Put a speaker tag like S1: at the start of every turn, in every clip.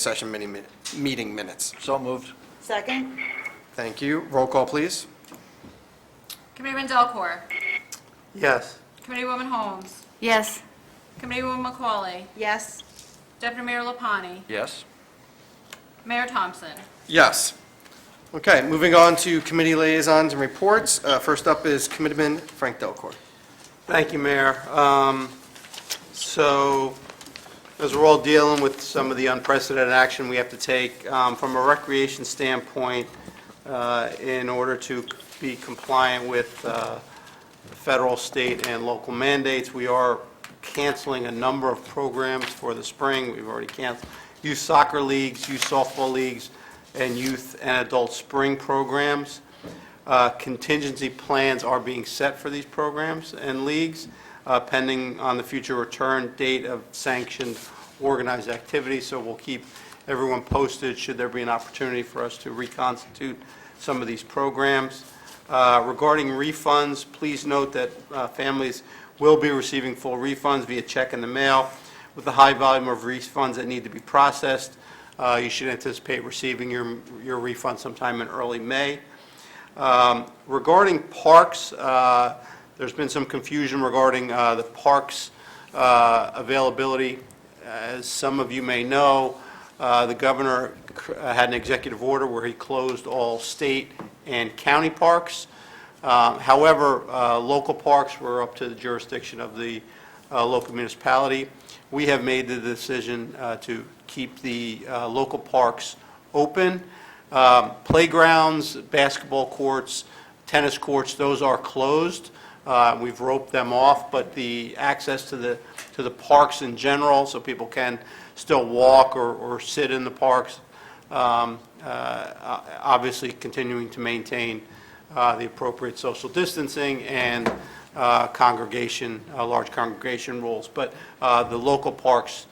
S1: session meeting minutes.
S2: So moved.
S3: Second?
S1: Thank you. Roll call, please.
S4: Committeeman Delcor.
S2: Yes.
S4: Committeewoman Holmes.
S3: Yes.
S4: Committeewoman McCauley.
S3: Yes.
S4: Deputy Mayor Lapani.
S2: Yes.
S4: Mayor Thompson.
S1: Yes. Okay, moving on to committee liaisons and reports. First up is Committeeman Frank Delcor.
S5: Thank you, Mayor. So, as we're all dealing with some of the unprecedented action we have to take, from a recreation standpoint, in order to be compliant with federal, state, and local mandates, we are canceling a number of programs for the spring. We've already canceled youth soccer leagues, youth softball leagues, and youth and adult spring programs. Contingency plans are being set for these programs and leagues, pending on the future return date of sanctioned organized activity. So we'll keep everyone posted should there be an opportunity for us to reconstitute some of these programs. Regarding refunds, please note that families will be receiving full refunds via check in the mail. With the high volume of refunds that need to be processed, you should anticipate receiving your refund sometime in early May. Regarding parks, there's been some confusion regarding the parks availability. As some of you may know, the governor had an executive order where he closed all state and county parks. However, local parks were up to the jurisdiction of the local municipality. We have made the decision to keep the local parks open. Playgrounds, basketball courts, tennis courts, those are closed. We've roped them off, but the access to the parks in general, so people can still walk or sit in the parks, obviously continuing to maintain the appropriate social distancing and large congregation rules. But the local parks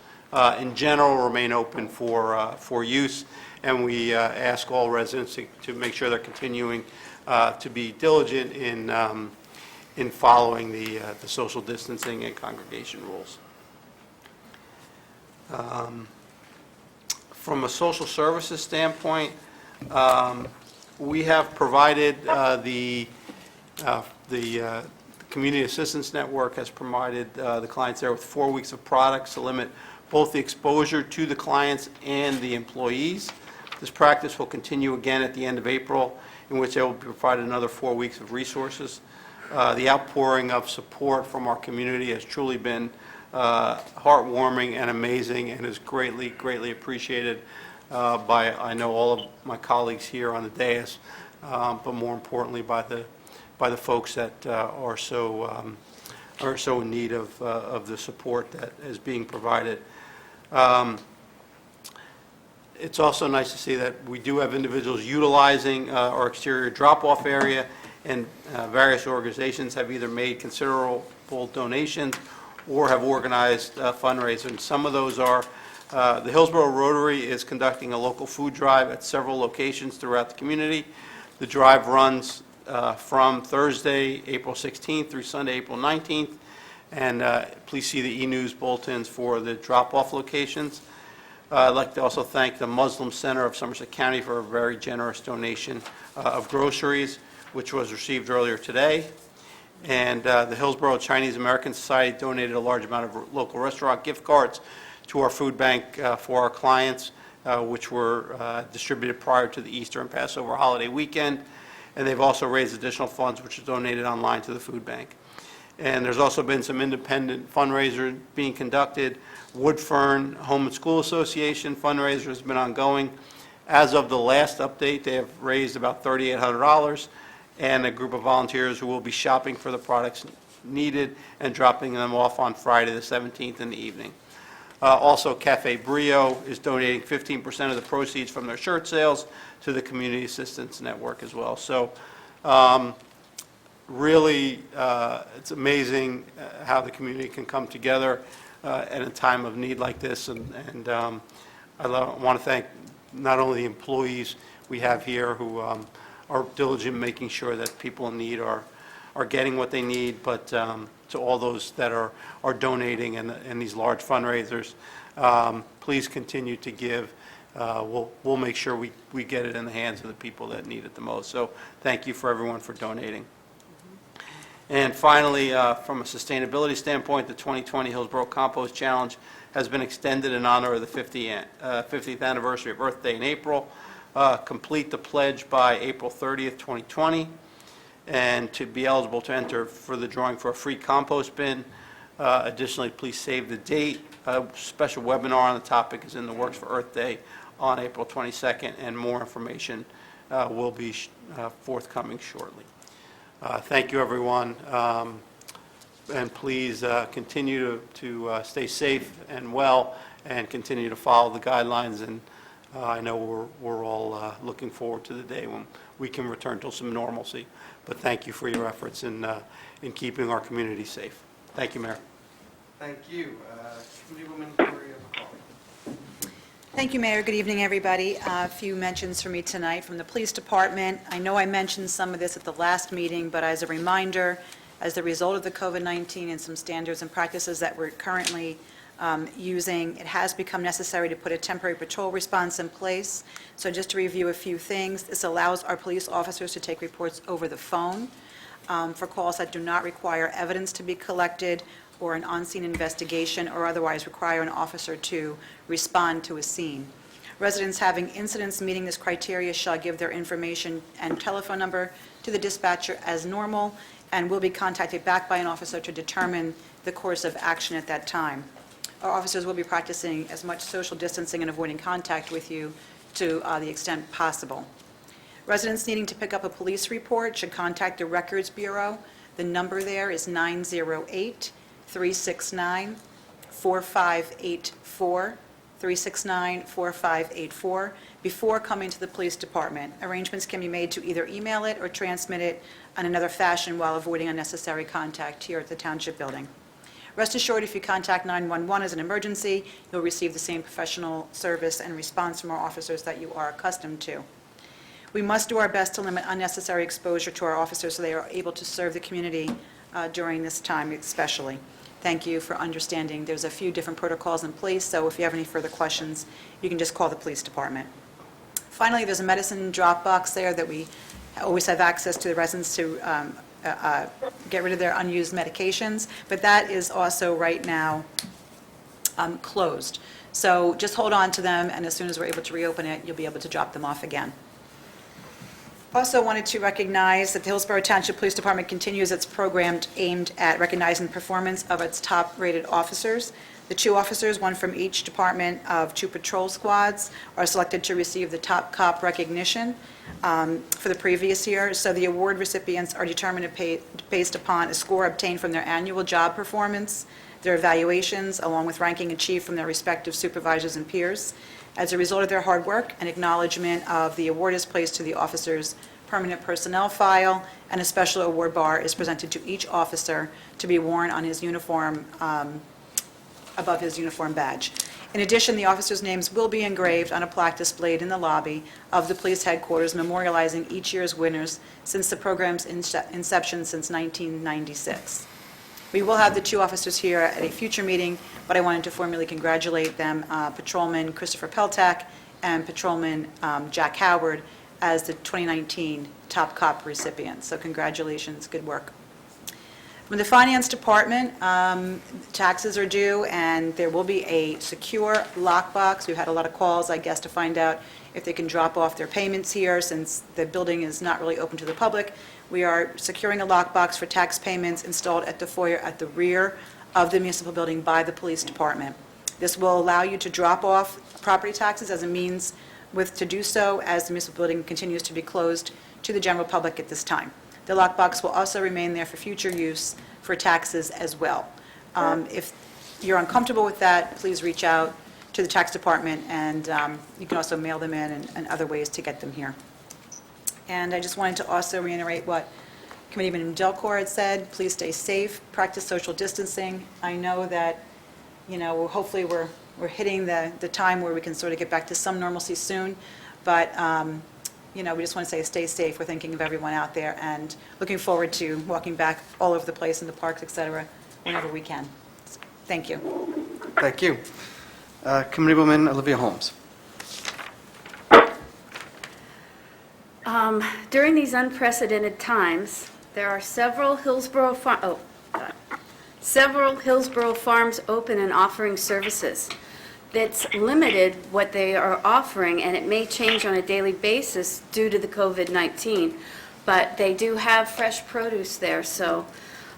S5: in general remain open for use, and we ask all residents to make sure they're continuing to be diligent in following the social distancing and congregation rules. From a social services standpoint, we have provided the Community Assistance Network has provided the clients there with 4 weeks of products to limit both the exposure to the clients and the employees. This practice will continue again at the end of April, in which they will be provided another 4 weeks of resources. The outpouring of support from our community has truly been heartwarming and amazing, and is greatly, greatly appreciated by, I know, all of my colleagues here on the dais, but more importantly by the folks that are so in need of the support that is being provided. It's also nice to see that we do have individuals utilizing our exterior drop-off area, and various organizations have either made considerable donations or have organized fundraisers. And some of those are the Hillsborough Rotary is conducting a local food drive at several locations throughout the community. The drive runs from Thursday, April 16th through Sunday, April 19th. And please see the e-news bulletins for the drop-off locations. I'd like to also thank the Muslim Center of Somerset County for a very generous donation of groceries, which was received earlier today. And the Hillsborough Chinese American Society donated a large amount of local restaurant gift cards to our food bank for our clients, which were distributed prior to the Easter and Passover holiday weekend. And they've also raised additional funds, which are donated online to the food bank. And there's also been some independent fundraisers being conducted. Woodfern Home and School Association fundraiser has been ongoing. As of the last update, they have raised about $3,800, and a group of volunteers who will be shopping for the products needed and dropping them off on Friday the 17th in the evening. Also, Cafe Brio is donating 15% of the proceeds from their shirt sales to the Community Assistance Network as well. So really, it's amazing how the community can come together at a time of need like this. And I want to thank not only the employees we have here who are diligent in making sure that people in need are getting what they need, but to all those that are donating in these large fundraisers. Please continue to give we'll make sure we get it in the hands of the people that need it the most. So thank you for everyone for donating. And finally, from a sustainability standpoint, the 2020 Hillsborough Compost Challenge has been extended in honor of the 50th anniversary of Earth Day in April. Complete the pledge by April 30th, 2020, and to be eligible to enter for the drawing for a free compost bin. Additionally, please save the date. A special webinar on the topic is in the works for Earth Day on April 22nd, and more information will be forthcoming shortly. Thank you, everyone, and please continue to stay safe and well, and continue to follow the guidelines. And I know we're all looking forward to the day when we can return to some normalcy. But thank you for your efforts in keeping our community safe. Thank you, Mayor.
S1: Thank you. Committeewoman Gloria McCauley.
S2: Thank you, Mayor. Good evening, everybody. A few mentions for me tonight from the Police Department. I know I mentioned some of this at the last meeting, but as a reminder, as the result of the COVID-19 and some standards and practices that we're currently using, it has become necessary to put a temporary patrol response in place. So just to review a few things, this allows our police officers to take reports over the phone for calls that do not require evidence to be collected or an on-scene investigation or otherwise require an officer to respond to a scene. Residents having incidents meeting this criteria shall give their information and telephone number to the dispatcher as normal and will be contacted back by an officer to determine the course of action at that time. Our officers will be practicing as much social distancing and avoiding contact with you to the extent possible. Residents needing to pick up a police report should contact the Records Bureau. The number there is 908-369-4584, 369-4584, before coming to the police department. Arrangements can be made to either email it or transmit it in another fashion while avoiding unnecessary contact here at the Township Building. Rest assured, if you contact 911 as an emergency, you'll receive the same professional service and response from our officers that you are accustomed to. We must do our best to limit unnecessary exposure to our officers so they are able to serve the community during this time especially. Thank you for understanding. There's a few different protocols in place, so if you have any further questions, you can just call the police department. Finally, there's a medicine drop box there that we always have access to the residents to get rid of their unused medications, but that is also right now closed. So just hold on to them, and as soon as we're able to reopen it, you'll be able to drop them off again. Also wanted to recognize that the Hillsborough Township Police Department continues its program aimed at recognizing the performance of its top-rated officers. The 2 officers, one from each department of 2 patrol squads, are selected to receive the Top Cop recognition for the previous year. So the award recipients are determined based upon a score obtained from their annual job performance, their evaluations, along with ranking achieved from their respective supervisors and peers. As a result of their hard work, an acknowledgement of the award is placed to the officer's permanent personnel file, and a special award bar is presented to each officer to be worn on his uniform, above his uniform badge. In addition, the officers' names will be engraved on a plaque displayed in the lobby of the police headquarters, memorializing each year's winners since the program's inception since 1996. We will have the 2 officers here at a future meeting, but I wanted to formally congratulate them, Patrolman Christopher Peltak and Patrolman Jack Howard, as the 2019 Top Cop recipients. So congratulations, good work. From the Finance Department, taxes are due, and there will be a secure lockbox. We've had a lot of calls, I guess, to find out if they can drop off their payments here, since the building is not really open to the public. We are securing a lockbox for tax payments installed at the foyer at the rear of the municipal building by the police department. This will allow you to drop off property taxes as a means to do so as the municipal building continues to be closed to the general public at this time. The lockbox will also remain there for future use for taxes as well. If you're uncomfortable with that, please reach out to the tax department, and you can also mail them in and other ways to get them here. And I just wanted to also reiterate what Committeeman Delcor had said. Please stay safe, practice social distancing. I know that, hopefully we're hitting the time where we can sort of get back to some normalcy soon, but we just want to say stay safe. We're thinking of everyone out there and looking forward to walking back all over the place in the parks, et cetera, whenever we can. Thank you.
S1: Thank you. Committeewoman Olivia Holmes.
S3: During these unprecedented times, there are several Hillsborough farms open and offering services. That's limited what they are offering, and it may change on a daily basis due to the COVID-19. But they do have fresh produce there, so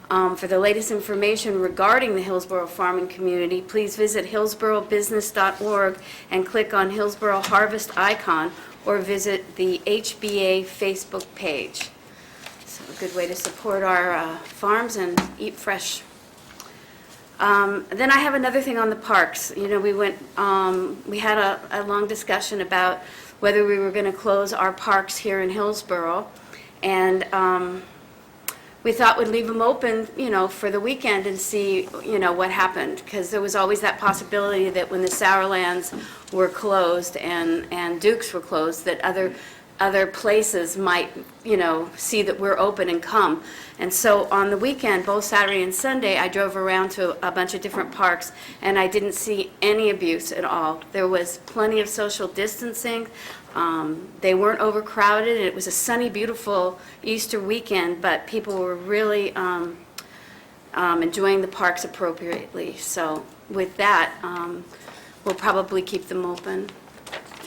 S3: for the latest information regarding the Hillsborough farming community, please visit hillsboroughbusiness.org and click on Hillsborough Harvest icon, or visit the HBA Facebook page. So a good way to support our farms and eat fresh. Then I have another thing on the parks. You know, we had a long discussion about whether we were going to close our parks here in Hillsborough, and we thought we'd leave them open, you know, for the weekend and see, you know, what happened, because there was always that possibility that when the Sourlands were closed and Duke's were closed, that other places might, you know, see that we're open and come. And so on the weekend, both Saturday and Sunday, I drove around to a bunch of different parks, and I didn't see any abuse at all. There was plenty of social distancing. They weren't overcrowded. It was a sunny, beautiful Easter weekend, but people were really enjoying the parks appropriately. So with that, we'll probably keep them open.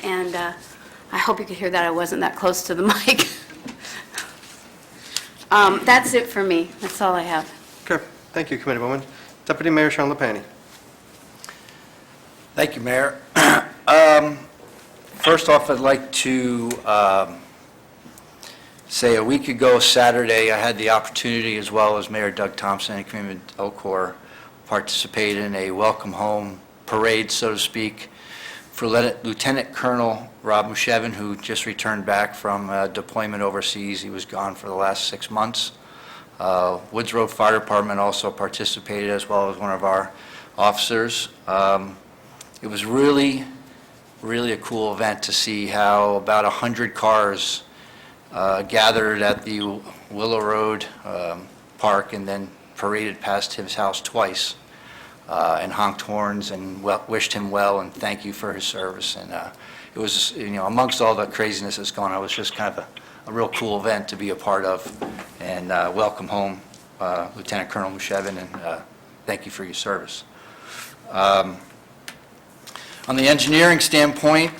S3: And I hope you could hear that I wasn't that close to the mic. That's it for me. That's all I have.
S1: Okay, thank you, Committeewoman. Deputy Mayor Sean LaPanny.
S6: Thank you, Mayor. First off, I'd like to say a week ago Saturday, I had the opportunity, as well as Mayor Doug Thompson and Committeeman Elcor, participate in a welcome home parade, so to speak, for Lieutenant Colonel Rob Mushevin, who just returned back from deployment overseas. He was gone for the last 6 months. Woods Road Fire Department also participated, as well as one of our officers. It was really a cool event to see how about 100 cars gathered at the Willow Road Park and then paraded past his house twice and honked horns and wished him well and thank you for his service. And it was, you know, amongst all the craziness that's going on, it was just kind of a real cool event to be a part of. And welcome home, Lieutenant Colonel Mushevin, and thank you for your service. On the engineering standpoint,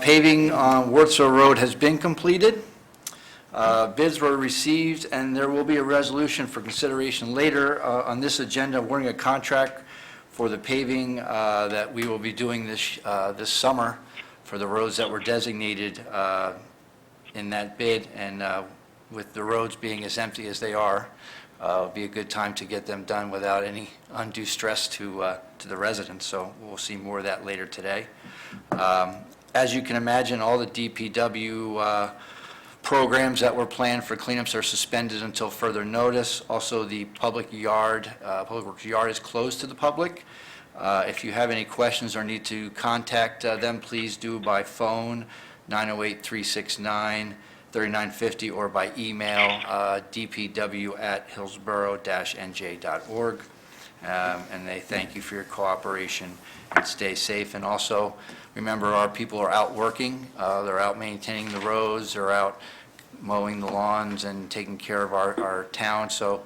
S6: paving on Wurzel Road has been completed. Bids were received, and there will be a resolution for consideration later on this agenda, awarding a contract for the paving that we will be doing this summer for the roads that were designated in that bid. And with the roads being as empty as they are, it'll be a good time to get them done without any undue stress to the residents. So we'll see more of that later today. As you can imagine, all the DPW programs that were planned for cleanups are suspended until further notice. Also, the public works yard is closed to the public. If you have any questions or need to contact them, please do by phone, 908-369-3950, or by email, dpw@hillsborough-nj.org. And they thank you for your cooperation, and stay safe. And also, remember, our people are out working. They're out maintaining the roads, they're out mowing the lawns and taking care of our town. So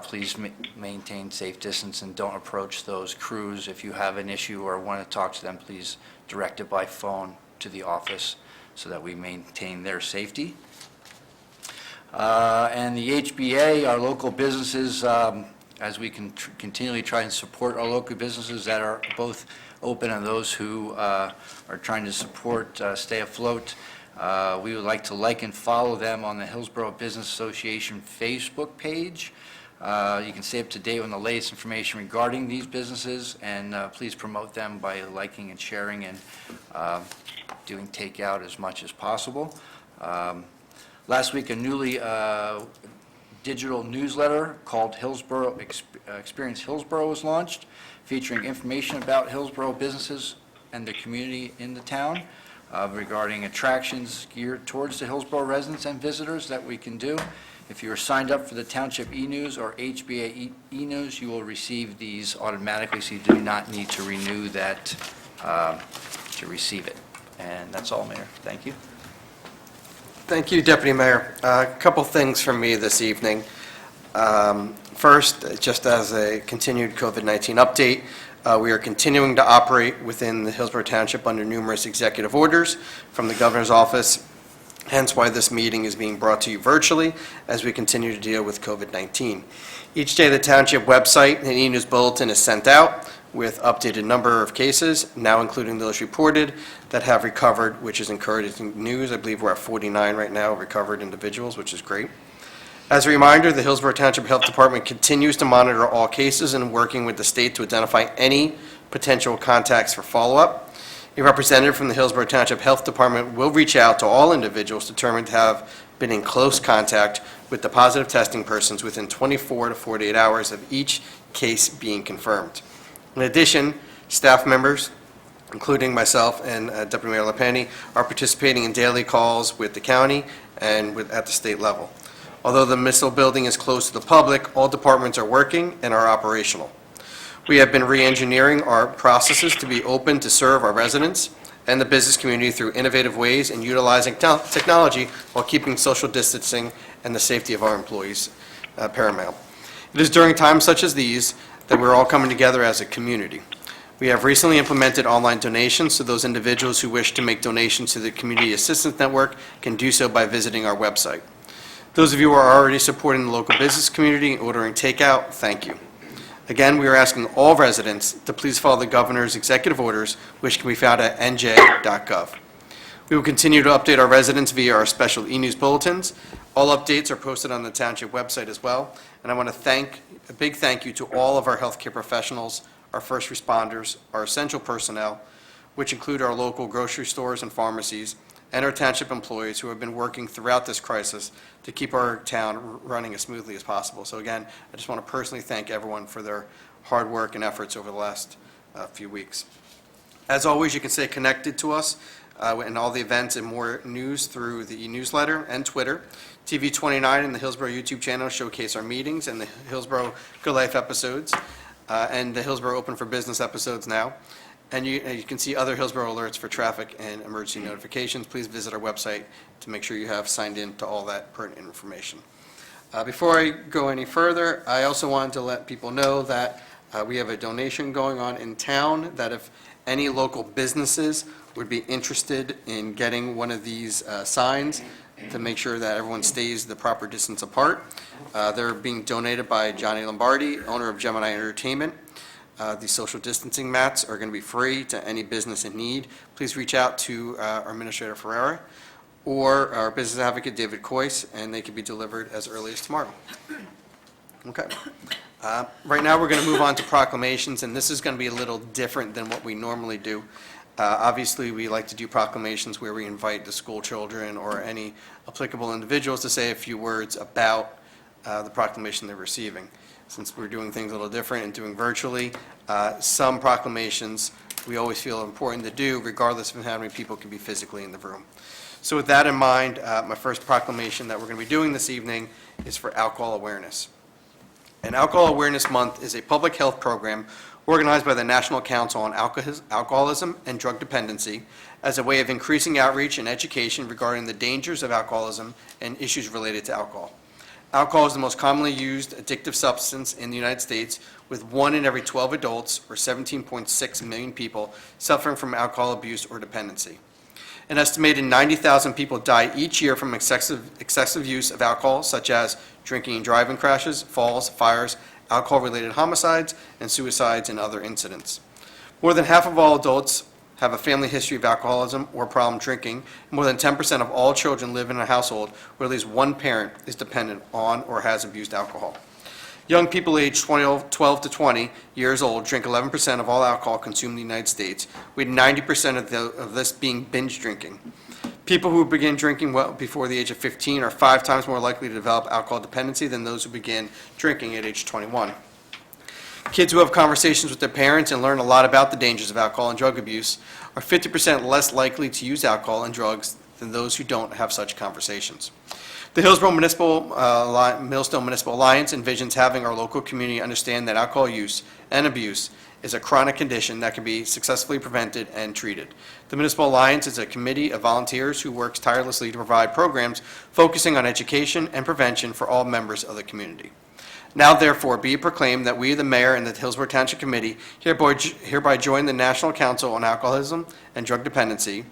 S6: please maintain safe distance and don't approach those crews. If you have an issue or want to talk to them, please direct it by phone to the office so that we maintain their safety. And the HBA, our local businesses, as we can continually try and support our local businesses that are both open and those who are trying to support, stay afloat, we would like to like and follow them on the Hillsborough Business Association Facebook page. You can stay up to date on the latest information regarding these businesses, and please promote them by liking and sharing and doing takeout as much as possible. Last week, a newly digital newsletter called Hillsborough Experience Hillsborough was launched, featuring information about Hillsborough businesses and the community in the town, regarding attractions geared towards the Hillsborough residents and visitors that we can do. If you are signed up for the Township e-News or HBA e-News, you will receive these automatically, so you do not need to renew that to receive it. And that's all, Mayor. Thank you.
S1: Thank you, Deputy Mayor. A couple things from me this evening. First, just as a continued COVID-19 update, we are continuing to operate within the Hillsborough Township under numerous executive orders from the Governor's Office, hence why this meeting is being brought to you virtually as we continue to deal with COVID-19. Each day, the Township website and e-news bulletin is sent out with updated number of cases, now including those reported that have recovered, which is encouraging news. I believe we're at 49 right now, recovered individuals, which is great. As a reminder, the Hillsborough Township Health Department continues to monitor all cases and working with the state to identify any potential contacts for follow-up. A representative from the Hillsborough Township Health Department will reach out to all individuals determined to have been in close contact with the positive testing persons within 24 to 48 hours of each case being confirmed. In addition, staff members, including myself and Deputy Mayor Lapani, are participating in daily calls with the county and at the state level. Although the municipal building is closed to the public, all departments are working and are operational. We have been re-engineering our processes to be open to serve our residents and the business community through innovative ways and utilizing technology while keeping social distancing and the safety of our employees paramount. It is during times such as these that we're all coming together as a community. We have recently implemented online donations, so those individuals who wish to make donations to the Community Assistance Network can do so by visiting our website. Those of you who are already supporting the local business community and ordering takeout, thank you. Again, we are asking all residents to please follow the Governor's executive orders, which can be found at nj.gov. We will continue to update our residents via our special e-news bulletins. All updates are posted on the Township website as well. And I want to a big thank you to all of our healthcare professionals, our first responders, our essential personnel, which include our local grocery stores and pharmacies, and our Township employees who have been working throughout this crisis to keep our town running as smoothly as possible. So again, I just want to personally thank everyone for their hard work and efforts over the last few weeks. As always, you can stay connected to us and all the events and more news through the e-newsletter and Twitter. TV 29 and the Hillsborough YouTube channel showcase our meetings and the Hillsborough Good Life episodes and the Hillsborough Open for Business episodes now. And you can see other Hillsborough alerts for traffic and emergency notifications. Please visit our website to make sure you have signed in to all that pertinent information. Before I go any further, I also wanted to let people know that we have a donation going on in town, that if any local businesses would be interested in getting one of these signs to make sure that everyone stays the proper distance apart, they're being donated by Johnny Lombardi, owner of Gemini Entertainment. These social distancing mats are going to be free to any business in need. Please reach out to our Administrator Ferreira or our business advocate David Coyce, and they can be delivered as early as tomorrow. Okay. Right now we're going to move on to proclamations, and this is going to be a little different than what we normally do. Obviously, we like to do proclamations where we invite the school children or any applicable individuals to say a few words about the proclamation they're receiving. Since we're doing things a little different and doing virtually, some proclamations we always feel important to do, regardless of how many people can be physically in the room. So with that in mind, my first proclamation that we're going to be doing this evening is for alcohol awareness. And Alcohol Awareness Month is a public health program organized by the National Council on Alcoholism and Drug Dependency as a way of increasing outreach and education regarding the dangers of alcoholism and issues related to alcohol. Alcohol is the most commonly used addictive substance in the United States, with 1 in every 12 adults, or 17.6 million people, suffering from alcohol abuse or dependency. An estimated 90,000 people die each year from excessive use of alcohol, such as drinking and driving crashes, falls, fires, alcohol-related homicides, and suicides and other incidents. More than half of all adults have a family history of alcoholism or problem drinking. More than 10% of all children live in a household where at least one parent is dependent on or has abused alcohol. Young people aged 12 to 20 years old drink 11% of all alcohol consumed in the United States, with 90% of this being binge drinking. People who begin drinking well before the age of 15 are 5 times more likely to develop alcohol dependency than those who begin drinking at age 21. Kids who have conversations with their parents and learn a lot about the dangers of alcohol and drug abuse are 50% less likely to use alcohol and drugs than those who don't have such conversations. The Hillsborough Millstone Municipal Alliance envisions having our local community understand that alcohol use and abuse is a chronic condition that can be successfully prevented and treated. The Municipal Alliance is a committee of volunteers who works tirelessly to provide programs focusing on education and prevention for all members of the community. Now therefore be it proclaimed that we, the mayor and the Hillsborough Township Committee, hereby join the National Council on Alcoholism and Drug Dependency,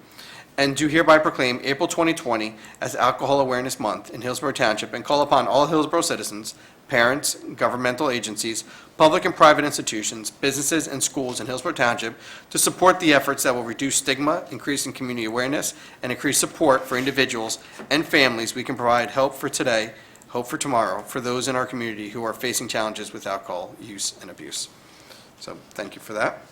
S1: and do hereby proclaim April 2020 as Alcohol Awareness Month in Hillsborough Township, and call upon all Hillsborough citizens, parents, governmental agencies, public and private institutions, businesses, and schools in Hillsborough Township to support the efforts that will reduce stigma, increase in community awareness, and increase support for individuals and families. We can provide help for today, hope for tomorrow, for those in our community who are facing challenges with alcohol use and abuse. So thank you for that.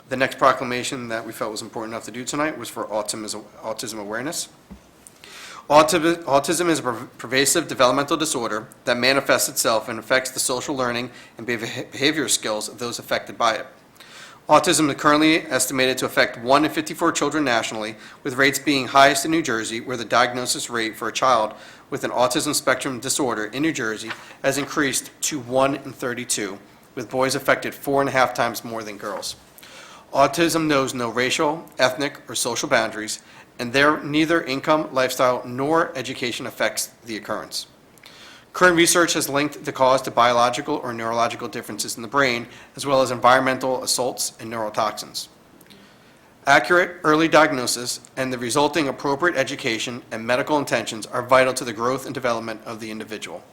S1: The next proclamation that we felt was important enough to do tonight was for autism awareness. Autism is a pervasive developmental disorder that manifests itself and affects the social learning and behavior skills of those affected by it. Autism is currently estimated to affect 1 in 54 children nationally, with rates being highest in New Jersey, where the diagnosis rate for a child with an autism spectrum disorder in New Jersey has increased to 1 in 32, with boys affected 4.5 times more than girls. Autism knows no racial, ethnic, or social boundaries, and neither income, lifestyle, nor education affects the occurrence. Current research has linked the cause to biological or neurological differences in the brain, as well as environmental assaults and neurotoxins. Accurate early diagnosis and the resulting appropriate education and medical intentions are vital to the growth and development of the individual.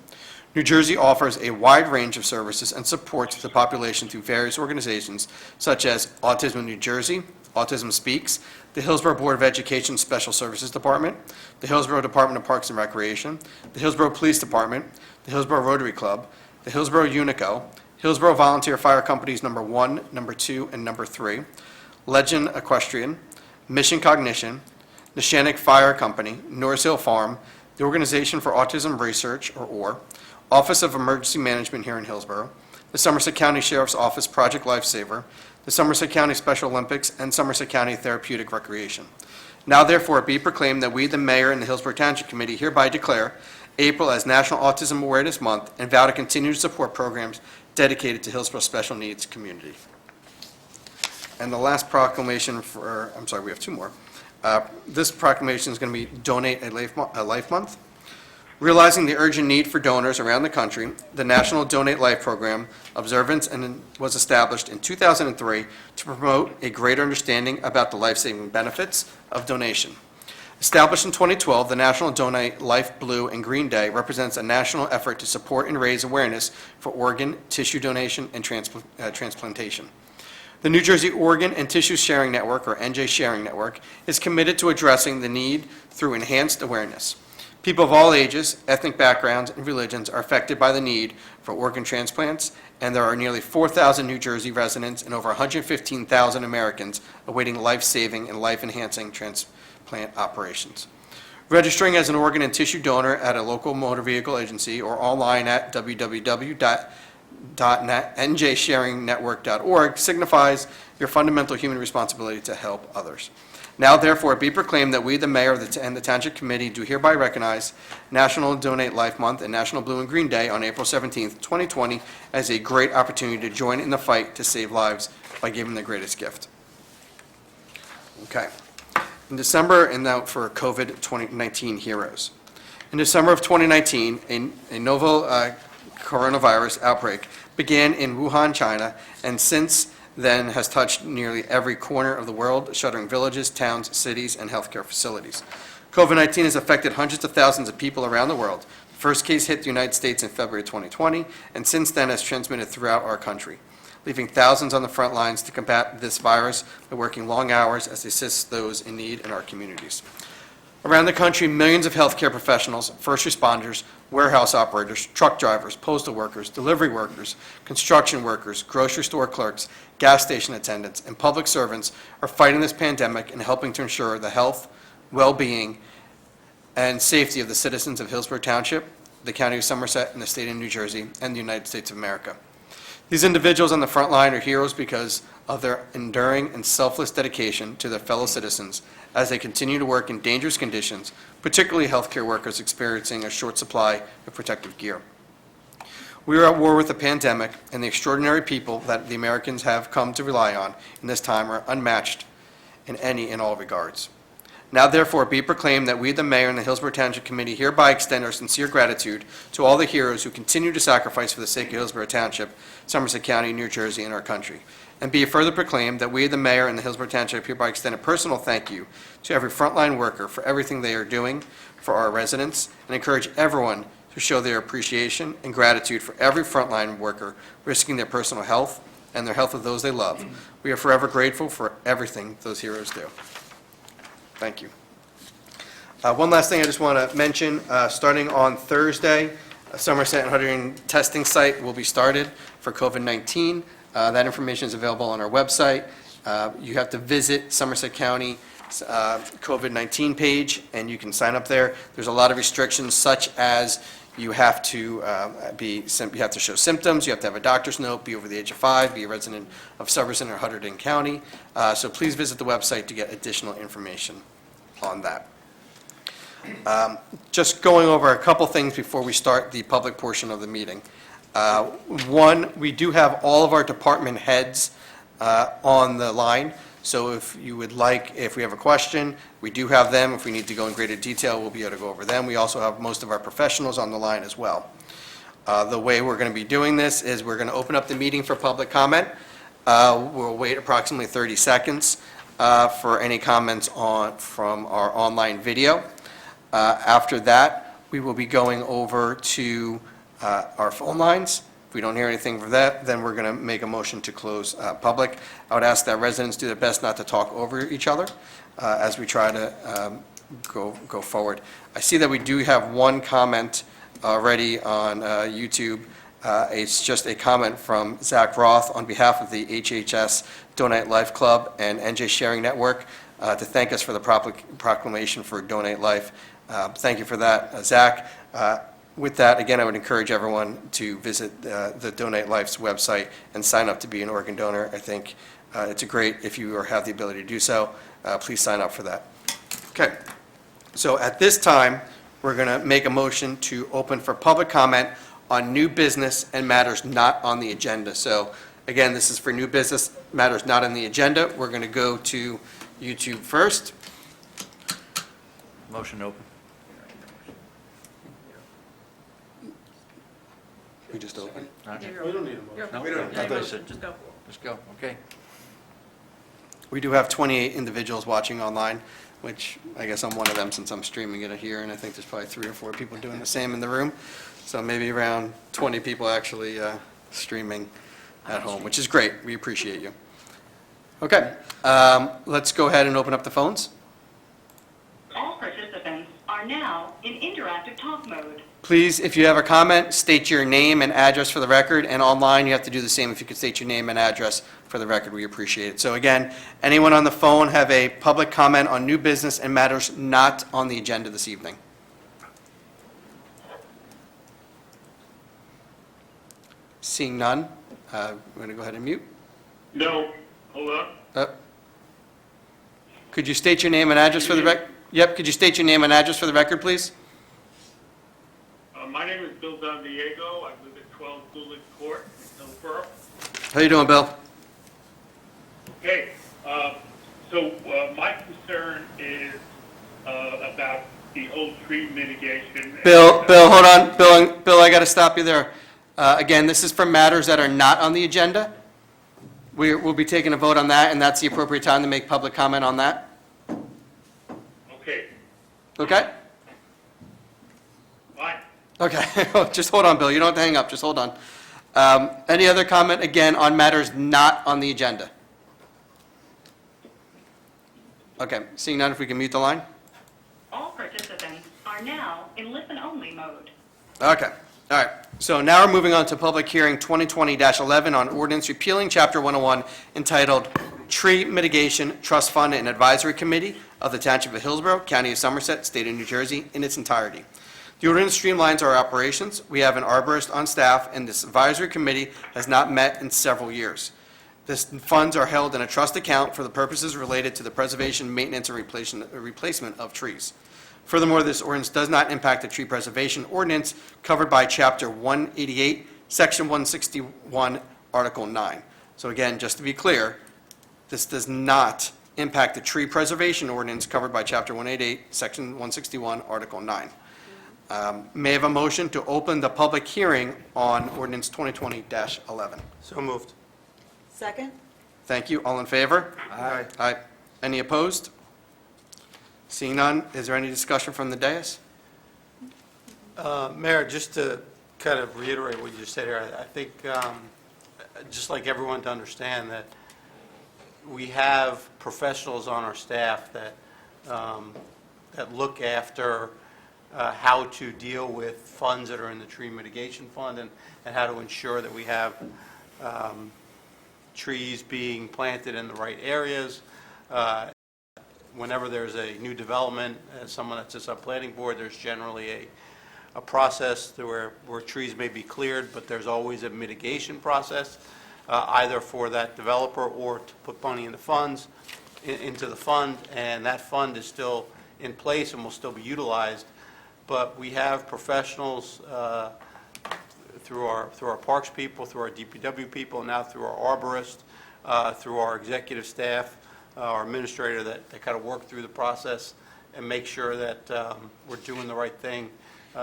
S1: New Jersey offers a wide range of services and supports the population through various organizations such as Autism New Jersey, Autism Speaks, the Hillsborough Board of Education Special Services Department, the Hillsborough Department of Parks and Recreation, the Hillsborough Police Department, the Hillsborough Rotary Club, the Hillsborough Unico, Hillsborough Volunteer Fire Companies number 1, number 2, and number 3, Legend Equestrian, Mission Cognition, NESHANIC Fire Company, Norris Hill Farm, the Organization for Autism Research, or OR, Office of Emergency Management here in Hillsborough, the Somerset County Sheriff's Office Project Lifesaver, the Somerset County Special Olympics, and Somerset County Therapeutic Recreation. Now therefore be proclaimed that we, the mayor and the Hillsborough Township Committee, hereby declare April as National Autism Awareness Month and vow to continue to support programs dedicated to Hillsborough special needs community. And the last proclamation we have 2 more. This proclamation is going to be Donate a Life Month. Realizing the urgent need for donors around the country, the National Donate Life Program observance was established in 2003 to promote a greater understanding about the life-saving benefits of donation. Established in 2012, the National Donate Life Blue and Green Day represents a national effort to support and raise awareness for organ, tissue donation, and transplantation. The New Jersey Organ and Tissue Sharing Network, or NJ Sharing Network, is committed to addressing the need through enhanced awareness. People of all ages, ethnic backgrounds, and religions are affected by the need for organ transplants, and there are nearly 4,000 New Jersey residents and over 115,000 Americans awaiting life-saving and life-enhancing transplant operations. Registering as an organ and tissue donor at a local motor vehicle agency or online at www.njsharingnetwork.org signifies your fundamental human responsibility to help others. Now, therefore, be proclaimed that we, the mayor and the Township Committee, do hereby recognize National Donate Life Month and National Blue and Green Day on April 17th, 2020, as a great opportunity to join in the fight to save lives by giving the greatest gift. Okay. In December, and now for COVID-19 heroes. In December of 2019, a novel coronavirus outbreak began in Wuhan, China, and since then has touched nearly every corner of the world, shuttering villages, towns, cities, and healthcare facilities. COVID-19 has affected hundreds of thousands of people around the world. The first case hit the United States in February 2020, and since then has transmitted throughout our country, leaving thousands on the front lines to combat this virus by working long hours as they assist those in need in our communities. Around the country, millions of healthcare professionals, first responders, warehouse operators, truck drivers, postal workers, delivery workers, construction workers, grocery store clerks, gas station attendants, and public servants are fighting this pandemic and helping to ensure the health, well-being, and safety of the citizens of Hillsborough Township, the County of Somerset, and the State of New Jersey, and the United States of America. These individuals on the front line are heroes because of their enduring and selfless dedication to their fellow citizens as they continue to work in dangerous conditions, particularly healthcare workers experiencing a short supply of protective gear. We are at war with the pandemic, and the extraordinary people that the Americans have come to rely on in this time are unmatched in any and all regards. Now therefore be proclaimed that we, the mayor and the Hillsborough Township Committee, hereby extend our sincere gratitude to all the heroes who continue to sacrifice for the sake of Hillsborough Township, Somerset County, New Jersey, and our country. And be it further proclaimed that we, the mayor and the Hillsborough Township, hereby extend a personal thank you to every frontline worker for everything they are doing for our residents, and encourage everyone to show their appreciation and gratitude for every frontline worker risking their personal health and the health of those they love. We are forever grateful for everything those heroes do. Thank you. One last thing I just want to mention, starting on Thursday, Somerset and Hunterdon testing site will be started for COVID-19. That information is available on our website. You have to visit Somerset County COVID-19 page, and you can sign up there. There's a lot of restrictions, such as you have to show symptoms, you have to have a doctor's note, be over the age of 5, be a resident of Somerset or Hunterdon County. So please visit the website to get additional information on that. Just going over a couple things before we start the public portion of the meeting. One, we do have all of our department heads on the line. So if you would like, if we have a question, we do have them. If we need to go in greater detail, we'll be able to go over them. We also have most of our professionals on the line as well. The way we're going to be doing this is we're going to open up the meeting for public comment. We'll wait approximately 30 seconds for any comments from our online video. After that, we will be going over to our phone lines. If we don't hear anything from that, then we're going to make a motion to close public. I would ask that residents do their best not to talk over each other as we try to go forward. I see that we do have one comment already on YouTube. It's just a comment from Zach Roth on behalf of the HHS Donate Life Club and NJ Sharing Network to thank us for the proclamation for Donate Life. Thank you for that, Zach. With that, again, I would encourage everyone to visit the Donate Life's website and sign up to be an organ donor. I think it's great if you have the ability to do so. Please sign up for that. Okay. So at this time, we're going to make a motion to open for public comment on new business and matters not on the agenda. So again, this is for new business matters not on the agenda. We're going to go to YouTube first.
S6: Motion open.
S1: We just open.
S5: We don't need a motion.
S6: No?
S5: We don't.
S6: I thought you said,
S4: Just go.
S6: let's go, okay.
S1: We do have 28 individuals watching online, which I guess I'm one of them since I'm streaming it here, and I think there's probably 3 or 4 people doing the same in the room. So maybe around 20 people actually streaming at home, which is great. We appreciate you. Okay, let's go ahead and open up the phones.
S7: All participants are now in interactive talk mode.
S1: Please, if you have a comment, state your name and address for the record, and online you have to do the same. If you could state your name and address for the record, we appreciate it. So again, anyone on the phone have a public comment on new business and matters not on the agenda this evening? Seeing none, we're going to go ahead and mute.
S8: No, hold on.
S1: Could you state your name and address for the record? Yep, could you state your name and address for the record, please?
S8: My name is Bill Don Diego. I live at 12 Coolidge Court in Hillsborough.
S1: How you doing, Bill?
S8: Okay, so my concern is about the whole tree mitigation.
S1: Bill, hold on. Bill, I got to stop you there. Again, this is for matters that are not on the agenda. We'll be taking a vote on that, and that's the appropriate time to make public comment on that.
S8: Okay,
S1: Okay?
S8: fine.
S1: Okay, just hold on, Bill. You don't have to hang up, just hold on. Any other comment, again, on matters not on the agenda? Okay, seeing none, if we can mute the line?
S7: All participants are now in listen-only mode.
S1: Okay, all right. So now we're moving on to public hearing 2020-11 on ordinance repealing Chapter 101 entitled Tree Mitigation Trust Fund and Advisory Committee of the Township of Hillsborough, County of Somerset, State of New Jersey, in its entirety. The ordinance streamlines our operations. We have an arborist on staff, and this advisory committee has not met in several years. These funds are held in a trust account for the purposes related to the preservation, maintenance, and replacement of trees. Furthermore, this ordinance does not impact the tree preservation ordinance covered by Chapter 188, Section 161, Article 9. So again, just to be clear, this does not impact the tree preservation ordinance covered by Chapter 188, Section 161, Article 9. May I have a motion to open the public hearing on ordinance 2020-11?
S5: So moved.
S2: Second?
S1: Thank you. All in favor?
S5: Aye.
S1: Aye. Any opposed? Seeing none, is there any discussion from the dais?
S5: Mayor, just to kind of reiterate what you just said here, I think, just like everyone to understand that we have professionals on our staff that, that look after how to deal with funds that are in the tree mitigation fund and how to ensure that we have trees being planted in the right areas. Whenever there's a new development, as someone that sits on planning board, there's generally a process to where trees may be cleared, but there's always a mitigation process, either for that developer or to put money in the funds, into the fund, and that fund is still in place and will still be utilized. But we have professionals through our parks people, through our DPW people, now through our arborist, through our executive staff, our administrator that kind of work through the process and make sure that we're doing the right thing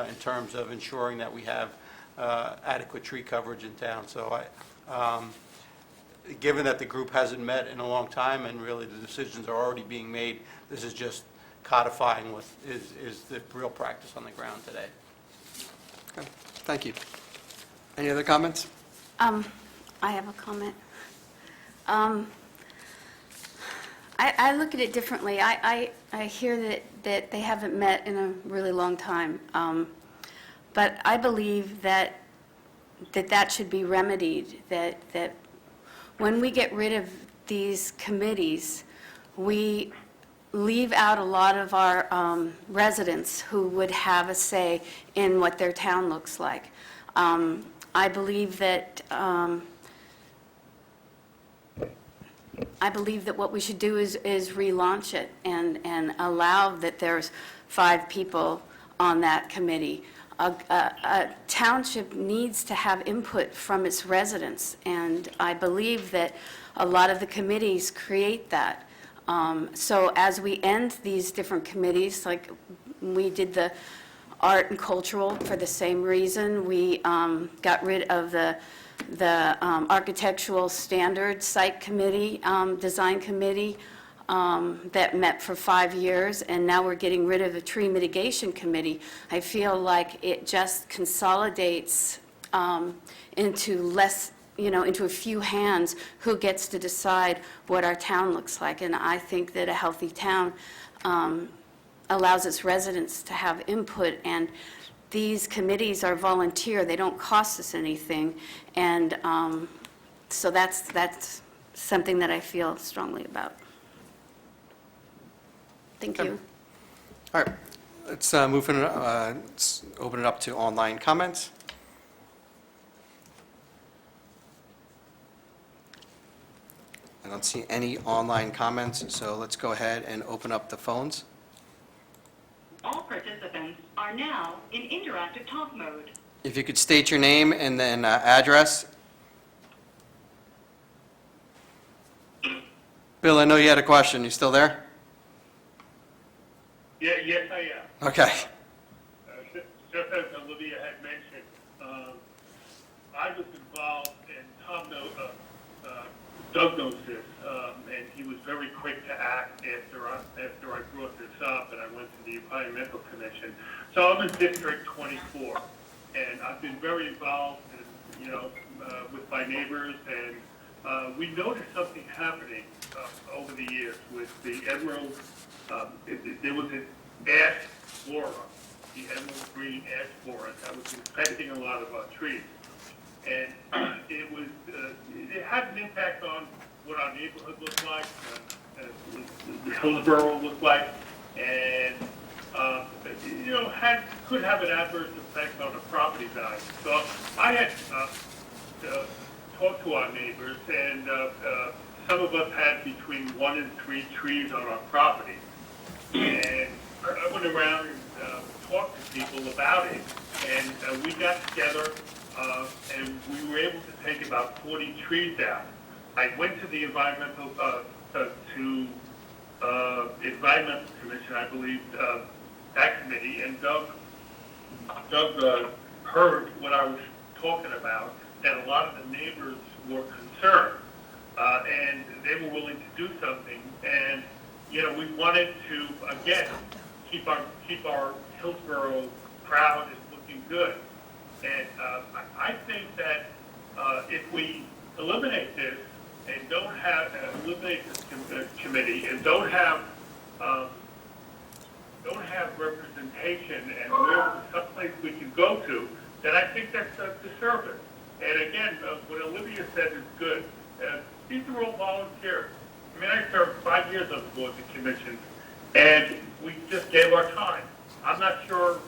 S5: in terms of ensuring that we have adequate tree coverage in town. So given that the group hasn't met in a long time and really the decisions are already being made, this is just codifying what is the real practice on the ground today.
S1: Okay, thank you. Any other comments?
S3: I have a comment. I look at it differently. I hear that they haven't met in a really long time. But I believe that should be remedied, that when we get rid of these committees, we leave out a lot of our residents who would have a say in what their town looks like. I believe that what we should do is relaunch it and allow that there's 5 people on that committee. A township needs to have input from its residents, and I believe that a lot of the committees create that. So as we end these different committees, like we did the art and cultural for the same reason, we got rid of the architectural standard site committee, design committee that met for 5 years, and now we're getting rid of the tree mitigation committee. I feel like it just consolidates into less, into a few hands who gets to decide what our town looks like. And I think that a healthy town allows its residents to have input, and these committees are volunteer. They don't cost us anything. And so that's something that I feel strongly about. Thank you.
S1: All right, let's let's open it up to online comments. I don't see any online comments, so let's go ahead and open up the phones.
S7: All participants are now in interactive talk mode.
S1: If you could state your name and then address. Bill, I know you had a question. You still there?
S8: Yeah, yes, I am.
S1: Okay.
S8: Just as Olivia had mentioned, I was involved, and Doug knows this, and he was very quick to act after I brought this up, and I went to the Environmental Commission. So I'm in District 24, and I've been very involved, with my neighbors, and we noticed something happening over the years with the emerald. There was an ash flora, the emerald green ash flora that was infecting a lot of our trees. And it had an impact on what our neighborhood looked like, Hillsborough looked like, and could have an adverse effect on the property value. So I had talked to our neighbors, and some of us had between 1 and 3 trees on our property. And I went around and talked to people about it, and we got together and we were able to take about 40 trees down. I went to the environmental commission, I believe, that committee, and Doug heard what I was talking about, that a lot of the neighbors were concerned, and they were willing to do something. And we wanted to again keep our Hillsborough proud and looking good. And I think that if we eliminate this and don't have eliminate this committee and don't have representation and where someplace we can go to, then I think that's a disservice. And again, what Olivia said is good. These are all volunteers. I mean, I served 5 years on the board of the commission, and we just gave our time. I'm not sure,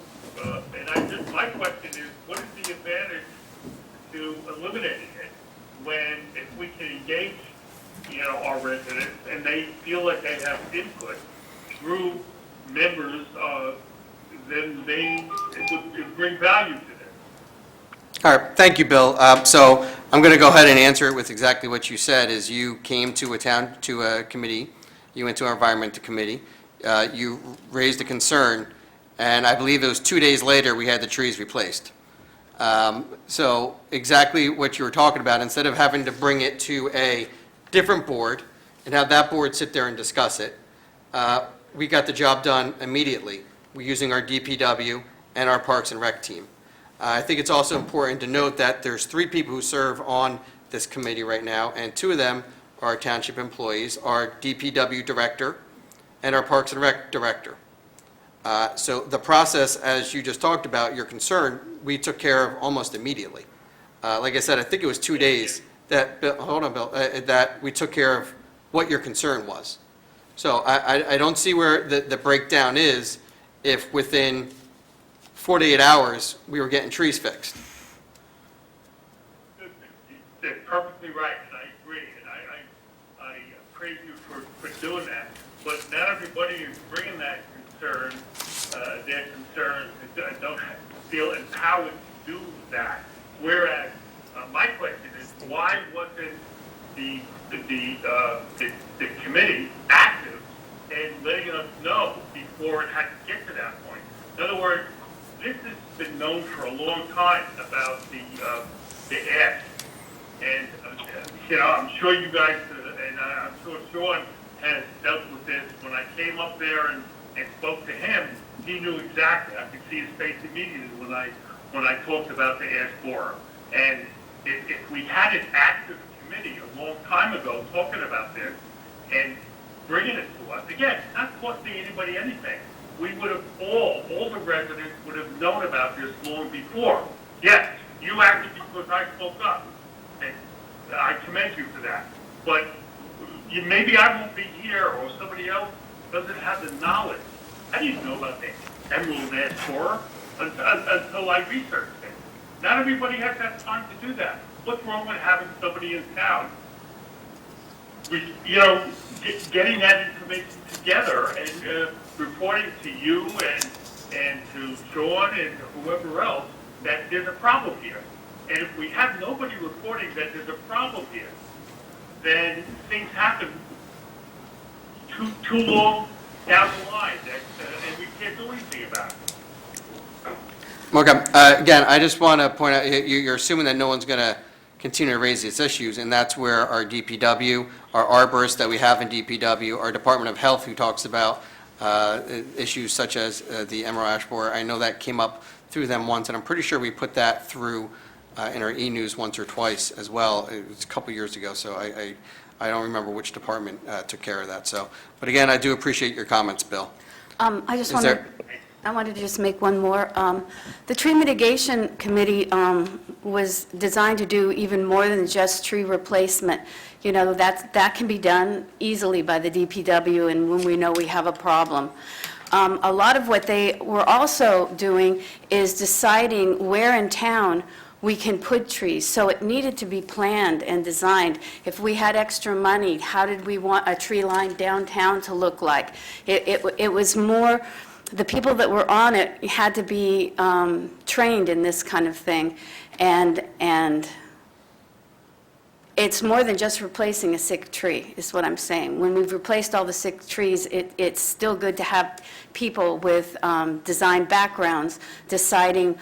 S8: and my question is, what is the advantage to eliminating it when, if we can engage, our residents and they feel like they have input through members, then it would bring value to them.
S1: All right, thank you, Bill. So I'm going to go ahead and answer it with exactly what you said, is you came to a committee, you went to our environmental committee, you raised a concern, and I believe it was 2 days later we had the trees replaced. So exactly what you were talking about, instead of having to bring it to a different board and have that board sit there and discuss it, we got the job done immediately. We're using our DPW and our Parks and Rec team. I think it's also important to note that there's 3 people who serve on this committee right now, and 2 of them are township employees, our DPW director and our Parks and Rec director. So the process, as you just talked about, your concern, we took care of almost immediately. Like I said, I think it was 2 days that, hold on, Bill, that we took care of what your concern was. So I don't see where the breakdown is if within 48 hours we were getting trees fixed.
S8: They're perfectly right, and I agree, and I praise you for doing that. But not everybody is bringing that concern, their concerns, and don't feel empowered to do that. Whereas my question is, why wasn't the committee active and letting us know before it had to get to that point? In other words, this has been known for a long time about the ash, and I'm sure you guys, and I'm sure Sean has dealt with this. When I came up there and spoke to him, he knew exactly. I could see his face immediately when I talked about the ash borer. And if we had an active committee a long time ago talking about this and bringing it to us, again, not costing anybody anything, we would have all the residents would have known about this long before. Yes, you acted because I spoke up, and I commend you for that. But maybe I won't be here, or somebody else doesn't have the knowledge. I didn't know about the emerald ash borer until I researched it. Not everybody has that time to do that. What's wrong with having somebody in town, getting that information together and reporting to you and to Sean and whoever else that there's a problem here? And if we have nobody reporting that there's a problem here, then things happen too long down the line, and we can't do anything about it.
S1: Okay, again, I just want to point out, you're assuming that no one's going to continue to raise these issues, and that's where our DPW, our arborists that we have in DPW, our Department of Health, who talks about issues such as the emerald ash borer. I know that came up through them once, and I'm pretty sure we put that through in our e-news once or twice as well. It was a couple years ago, so I don't remember which department took care of that. So, but again, I do appreciate your comments, Bill.
S3: I wanted to just make one more. The Tree Mitigation Committee was designed to do even more than just tree replacement. That can be done easily by the DPW, and when we know we have a problem. A lot of what they were also doing is deciding where in town we can put trees. So it needed to be planned and designed. If we had extra money, how did we want a tree line downtown to look like? It was more the people that were on it had to be trained in this kind of thing, and it's more than just replacing a sick tree, is what I'm saying. When we've replaced all the sick trees, it's still good to have people with design backgrounds deciding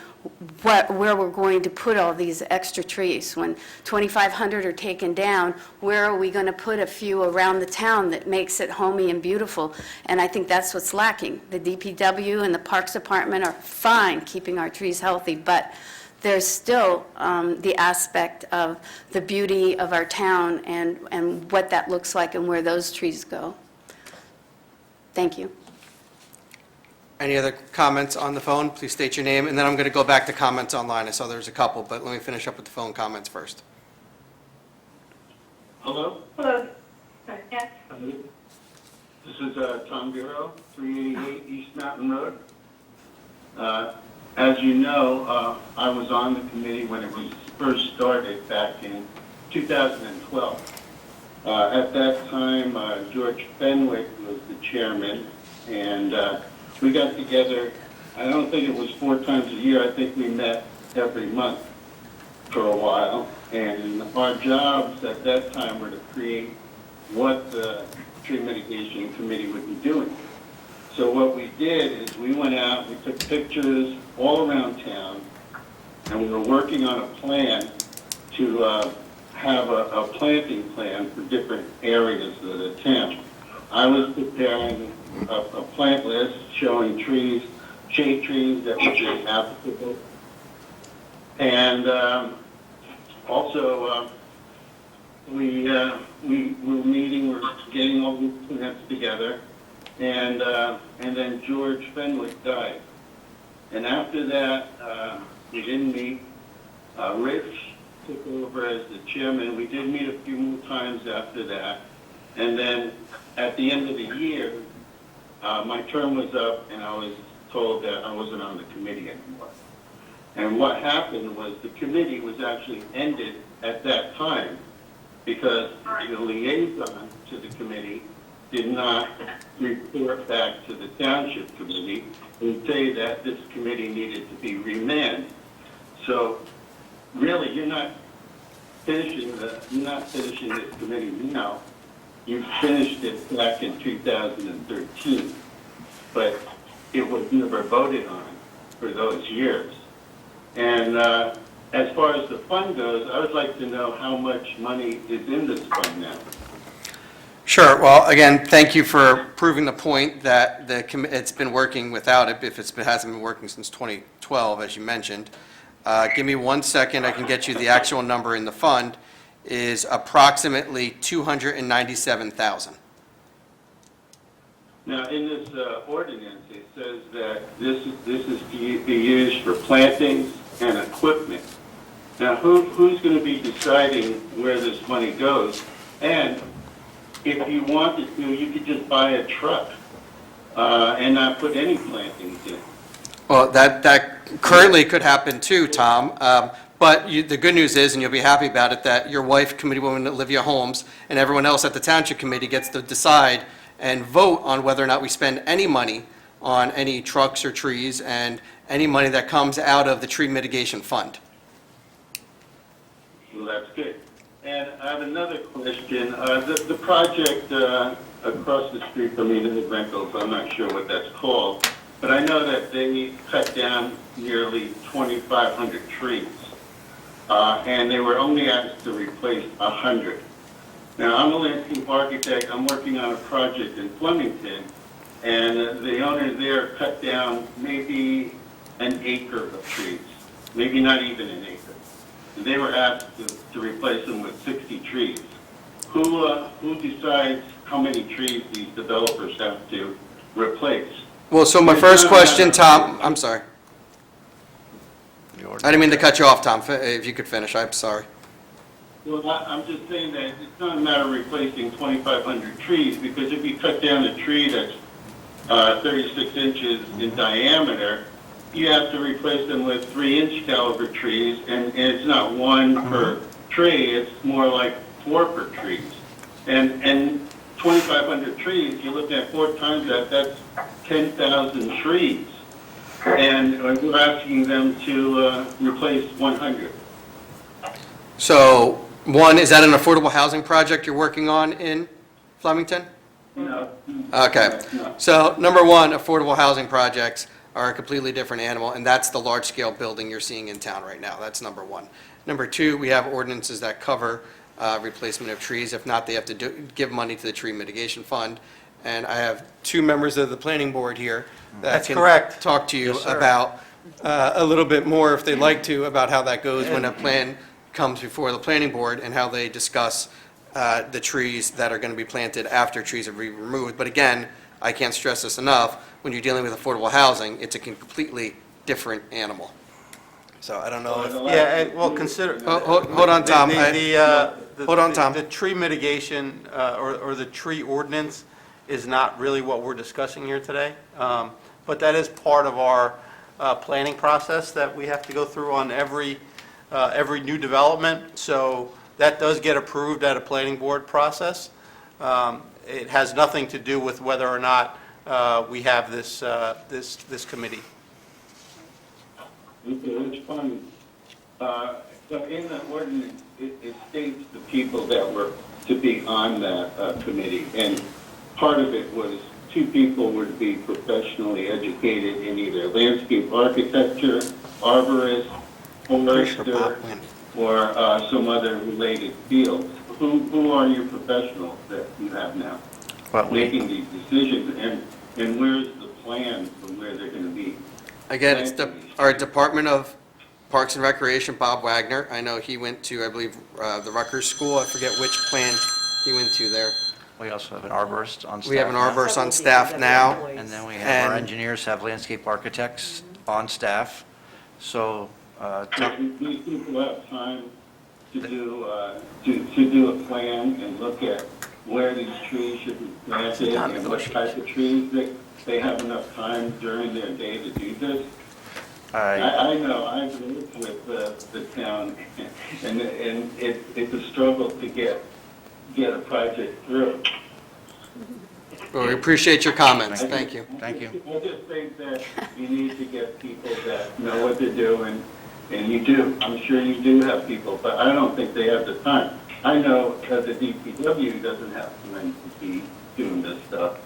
S3: where we're going to put all these extra trees. When 2,500 are taken down, where are we going to put a few around the town that makes it homey and beautiful? And I think that's what's lacking. The DPW and the Parks Department are fine keeping our trees healthy, but there's still the aspect of the beauty of our town and what that looks like and where those trees go. Thank you.
S1: Any other comments on the phone? Please state your name, and then I'm going to go back to comments online. I saw there was a couple, but let me finish up with the phone comments first.
S9: Hello?
S7: Hello. Yes.
S9: This is Tom Bureau, 388 East Mountain Road. As you know, I was on the committee when it was first started back in 2012. At that time, George Fenwick was the chairman, and we got together, I don't think it was 4 times a year, I think we met every month for a while, and our jobs at that time were to create what the tree mitigation committee would be doing. So what we did is we went out, we took pictures all around town, and we were working on a plan to have a planting plan for different areas of the town. I was preparing a plant list showing trees, shade trees that would be applicable. And also, we were meeting, we're getting all these plants together, and then George Fenwick died. And after that, we didn't meet. Rich took over as the chairman. We did meet a few more times after that. And then at the end of the year, my term was up, and I was told that I wasn't on the committee anymore. And what happened was the committee was actually ended at that time because the liaison to the committee did not report back to the Township Committee and say that this committee needed to be remanded. So really, you're not finishing this committee now. You finished it back in 2013, but it was never voted on for those years. And as far as the fund goes, I would like to know how much money is in this fund now.
S1: Sure. Well, again, thank you for proving the point that it's been working without it, if it hasn't been working since 2012, as you mentioned. Give me 1 second. I can get you the actual number in the fund is approximately $297,000.
S9: Now, in this ordinance, it says that this is to be used for plantings and equipment. Now, who's going to be deciding where this money goes? And if you wanted to, you could just buy a truck and not put any plantings in.
S1: Well, that currently could happen too, Tom. But the good news is, and you'll be happy about it, that your wife, Committeewoman Olivia Holmes, and everyone else at the Township Committee gets to decide and vote on whether or not we spend any money on any trucks or trees and any money that comes out of the tree mitigation fund.
S9: Well, that's good. And I have another question. The project across the street from Unami Rentals, I'm not sure what that's called, but I know that they cut down nearly 2,500 trees, and they were only asked to replace 100. Now, I'm a landscape architect. I'm working on a project in Flemington, and the owner there cut down maybe an acre of trees, maybe not even an acre. And they were asked to replace them with 60 trees. Who decides how many trees these developers have to replace?
S1: Well, so my first question, Tom, I'm sorry. I didn't mean to cut you off, Tom. If you could finish, I'm sorry.
S9: Well, I'm just saying that it's not a matter of replacing 2,500 trees, because if you cut down a tree that's 36 inches in diameter, you have to replace them with 3-inch caliber trees, and it's not one per tree, it's more like 4 per trees. And 2,500 trees, you look at 4 times that, that's 10,000 trees, and we're asking them to replace 100.
S1: So, one, is that an affordable housing project you're working on in Flemington?
S9: No.
S1: Okay.
S9: No.
S1: So, number one, affordable housing projects are a completely different animal, and that's the large-scale building you're seeing in town right now. That's number one. Number two, we have ordinances that cover replacement of trees. If not, they have to give money to the tree mitigation fund. And I have two members of the planning board here that
S5: That's
S1: can
S5: correct.
S1: talk to you
S6: Yes, sir.
S1: about a little bit more, if they'd like to, about how that goes when a plan comes before the planning board and how they discuss the trees that are going to be planted after trees are removed. But again, I can't stress this enough, when you're dealing with affordable housing, it's a completely different animal. So I don't know if,
S5: Yeah, well, consider.
S1: Hold on, Tom. Hold on, Tom.
S5: The tree mitigation, or the tree ordinance is not really what we're discussing here today. But that is part of our planning process that we have to go through on every new development. So that does get approved at a planning board process. It has nothing to do with whether or not we have this committee.
S9: Okay, that's fine. So in the ordinance, it states the people that were to be on that committee, and part of it was 2 people were to be professionally educated in either landscape architecture, arborist, forester, or some other related fields. Who are your professionals that you have now making these decisions, and where's the plan for where they're going to be?
S1: again, it's our Department of Parks and Recreation, Bob Wagner. I know he went to, I believe, the Rutgers School. I forget which plan he went to there.
S6: We also have an arborist on staff.
S1: We have an
S6: now.
S1: arborist on staff now.
S6: And then we have our
S1: And-
S6: engineers, have landscape architects on staff. So,
S9: These people have time to do a plan and look at where these trees should be planted and what type of trees they have enough time during their day to do this. I know, I've lived with the town, and it's a struggle to get a project through.
S1: Well, we appreciate your comments. Thank you.
S6: Thank you.
S9: I just think that you need to get people that know what they're doing, and you do. I'm sure you do have people, but I don't think they have the time. I know that the DPW doesn't have time to be doing this stuff.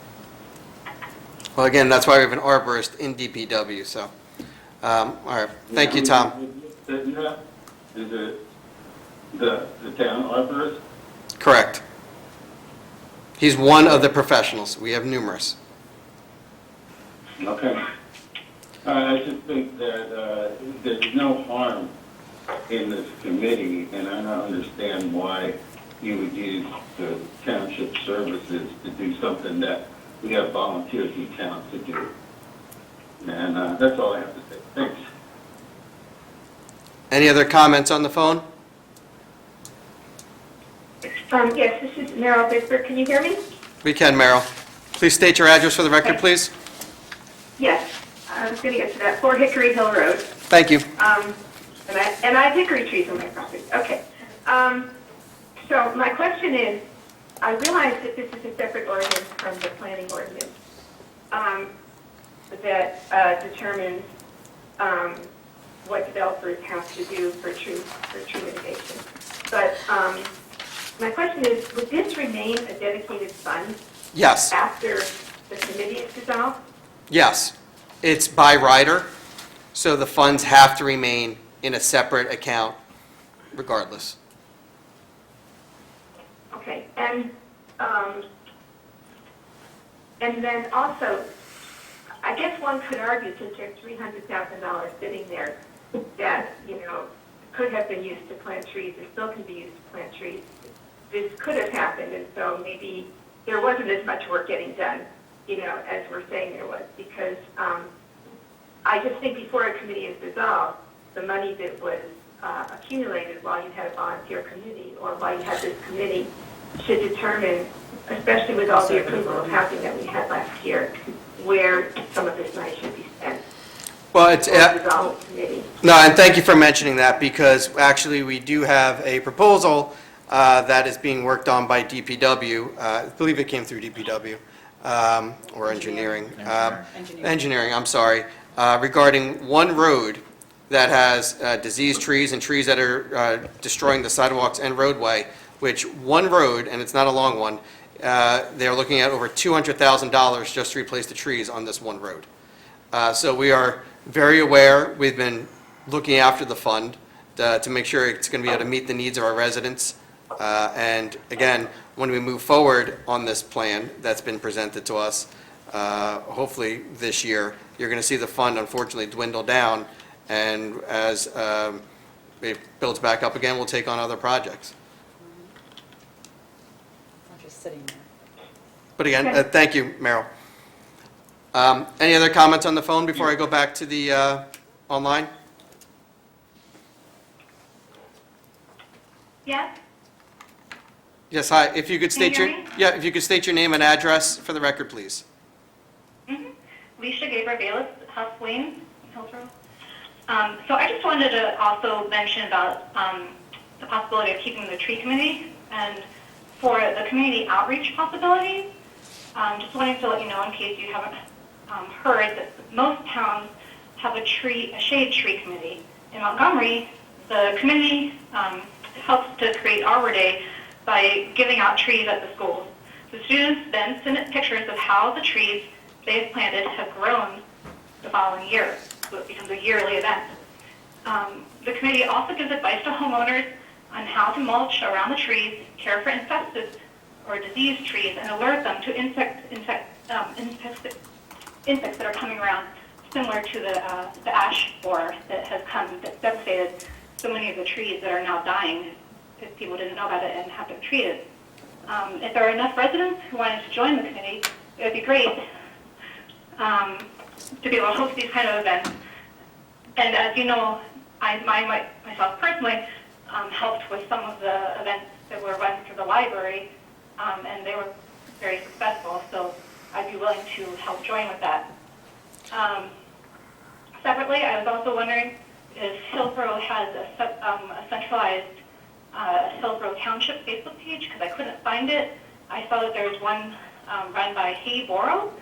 S1: Well, again, that's why we have an arborist in DPW, so, all right. Thank you, Tom.
S9: Is it the town arborist?
S1: Correct. He's one of the professionals. We have numerous.
S9: Okay. I just think that there's no harm in this committee, and I don't understand why you would use the township services to do something that we have volunteers in town to do. And that's all I have to say. Thanks.
S1: Any other comments on the phone?
S10: Yes, this is Meryl Bisberg. Can you hear me?
S1: We can, Merrill. Please state your address for the record, please.
S10: Yes, I was going to get to that. 4 Hickory Hill Road.
S1: Thank you.
S10: And I have hickory trees on my property. Okay. So my question is, I realize that this is a separate ordinance from the planning ordinance that determines what developers have to do for tree mitigation. But my question is, would this remain a dedicated fund
S1: Yes,
S10: after the committee is dissolved?
S1: yes. It's by rider, so the funds have to remain in a separate account regardless.
S10: Okay, and then also, I guess one could argue, since there's $300,000 sitting there, that, could have been used to plant trees, or still can be used to plant trees. This could have happened, and so maybe there wasn't as much work getting done, as we're saying there was, because I just think before a committee is dissolved, the money that was accumulated while you had a volunteer committee, or while you had this committee, should determine, especially with all the approval of housing that we had last year, where some of this money should be spent.
S1: Well, it's,
S10: Or dissolve the committee.
S1: no, and thank you for mentioning that, because actually we do have a proposal that is being worked on by DPW. I believe it came through DPW, or engineering.
S2: Engineering.
S1: I'm sorry, regarding one road that has diseased trees and trees that are destroying the sidewalks and roadway, which one road, and it's not a long one, they're looking at over $200,000 just to replace the trees on this one road. So we are very aware. We've been looking after the fund to make sure it's going to be able to meet the needs of our residents. And again, when we move forward on this plan that's been presented to us, hopefully this year, you're going to see the fund unfortunately dwindle down. And as it builds back up again, we'll take on other projects.
S2: I'm just sitting there.
S1: But again, thank you, Merrill. Any other comments on the phone before I go back to the online?
S10: Yes?
S1: Yes, hi. If you could
S10: Can you
S1: state your
S10: hear me?
S1: if you could state your name and address for the record, please.
S10: Leisha Gabriel-Bayless, House Lane, Hillsborough. So I just wanted to also mention about the possibility of keeping the tree committee and for the community outreach possibility. Just wanting to let you know in case you haven't heard that most towns have a shade tree committee. In Montgomery, the committee helps to create Arbor Day by giving out trees at the schools. The students then send in pictures of how the trees they've planted have grown the following year, so it becomes a yearly event. The committee also gives advice to homeowners on how to mulch around the trees, care for infested or diseased trees, and alert them to insects that are coming around, similar to the ash borer that has come that's devastated so many of the trees that are now dying because people didn't know about it and have them treated. If there are enough residents who wanted to join the committee, it would be great to be able to host these kind of events. And as you know, I myself personally helped with some of the events that were run through the library, and they were very successful, so I'd be willing to help join with that. Separately, I was also wondering if Hillsborough has a centralized Hillsborough Township Facebook page, because I couldn't find it. I saw that there was one run by Hillsborough,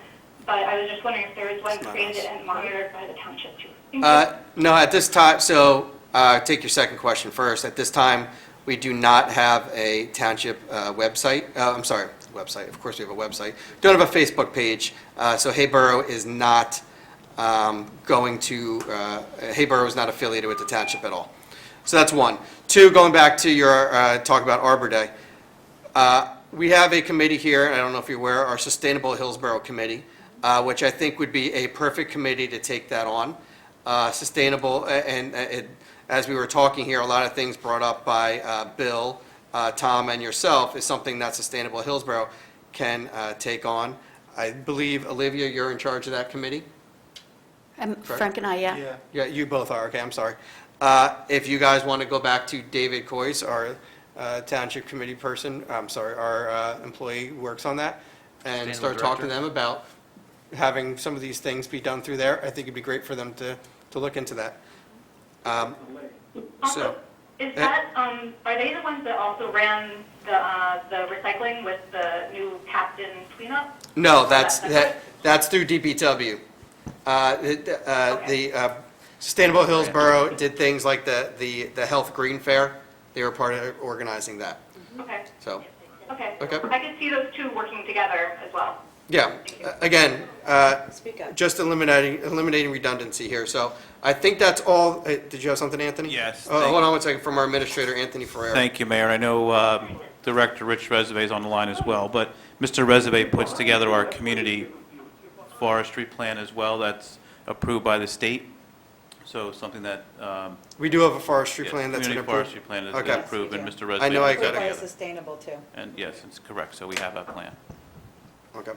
S10: but I was just wondering if there was one created and monitored by the township too.
S1: No, at this time, so take your second question first. At this time, we do not have a township website. I'm sorry, website. Of course, we have a website. Don't have a Facebook page. So Hillsborough is not Hillsborough is not affiliated with the township at all. So that's one. Two, going back to your talk about Arbor Day. We have a committee here, I don't know if you're aware, our Sustainable Hillsborough Committee, which I think would be a perfect committee to take that on. Sustainable, as we were talking here, a lot of things brought up by Bill, Tom, and yourself is something that Sustainable Hillsborough can take on. I believe, Olivia, you're in charge of that committee?
S3: Frank and I, yeah.
S1: Yeah, you both are, okay, I'm sorry. If you guys want to go back to David Coyce, our township committee person, our employee who works on that, and start talking to them about having some of these things be done through there, I think it'd be great for them to look into that.
S10: Also, is that, are they the ones that also ran the recycling with the new tapped-in cleanup?
S1: No, that's through DPW. The Sustainable Hillsborough did things like the Health Green Fair. They were part of organizing that.
S10: Okay.
S1: So,
S10: Okay.
S1: Okay.
S10: I could see those two working together as well.
S1: yeah, again,
S2: Speak up.
S1: just eliminating redundancy here. So I think that's all. Did you have something, Anthony?
S11: Yes,
S1: Oh,
S11: thank
S1: hold on one second, from our administrator, Anthony Ferrer.
S11: Thank you, Mayor. I know Director Rich Reserve is on the line as well, but Mr. Reserve puts together our community forestry plan as well. That's approved by the state. So something that,
S1: We do have a forestry
S11: yes,
S1: plan that's been
S11: community
S1: approved.
S11: forestry plan is
S1: Okay.
S11: approved, and Mr. Reserve
S1: I know I
S11: put
S1: got
S11: that
S1: it.
S11: together.
S2: Sustainable too.
S11: And yes, it's correct. So we have that plan.
S1: Okay.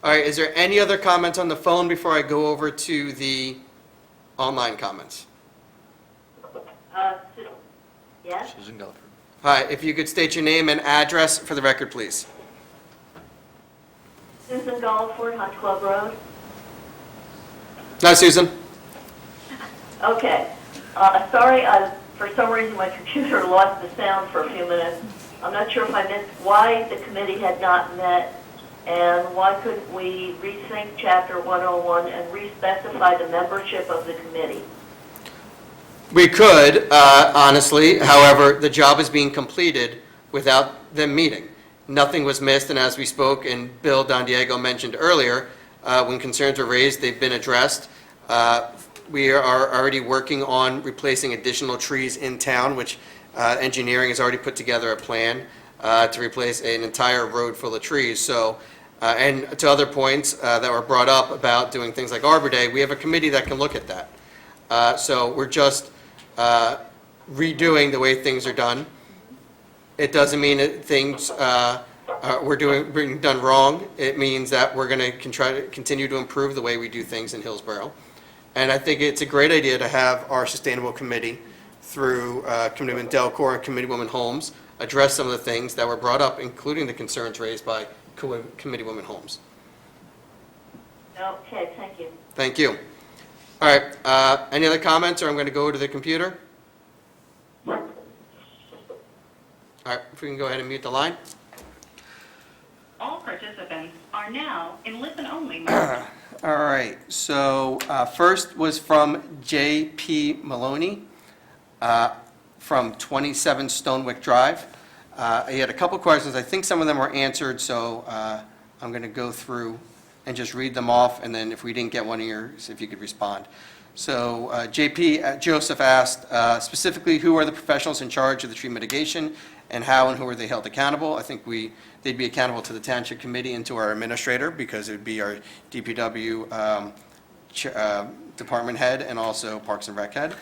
S1: All right, is there any other comments on the phone before I go over to the online comments?
S10: Yes?
S6: Susan Guilford.
S1: Hi, if you could state your name and address for the record, please.
S10: Susan Gallford, Hunt Club Road.
S1: Hi, Susan.
S10: Okay. Sorry, for some reason my computer lost the sound for a few minutes. I'm not sure if I missed why the committee had not met And why couldn't we rethink Chapter 101 and re-specify the membership of the committee?
S1: We could, honestly, however, the job is being completed without them meeting. Nothing was missed, and as we spoke, and Bill Don Diego mentioned earlier, when concerns were raised, they've been addressed. We are already working on replacing additional trees in town, which engineering has already put together a plan to replace an entire road full of trees. So, and to other points that were brought up about doing things like Arbor Day, we have a committee that can look at that. So we're just redoing the way things are done. It doesn't mean that things being done wrong. It means that we're going to try to continue to improve the way we do things in Hillsborough. And I think it's a great idea to have our Sustainable Committee through Committeeman Delcor and Committeewoman Holmes address some of the things that were brought up, including the concerns raised by Committeewoman Holmes.
S10: Okay, thank you.
S1: Thank you. All right, any other comments, or I'm going to go to the computer? All right, if we can go ahead and mute the line.
S7: All participants are now in listen-only mode.
S1: All right, so first was from J.P. Maloney from 27 Stonewick Drive. He had a couple questions. I think some of them were answered, so I'm going to go through and just read them off, and then if we didn't get one of yours, if you could respond. So J.P. Joseph asked, specifically, who are the professionals in charge of the tree mitigation, and how and who are they held accountable? I think they'd be accountable to the Township Committee and to our administrator, because it would be our DPW department head and also Parks and Rec head.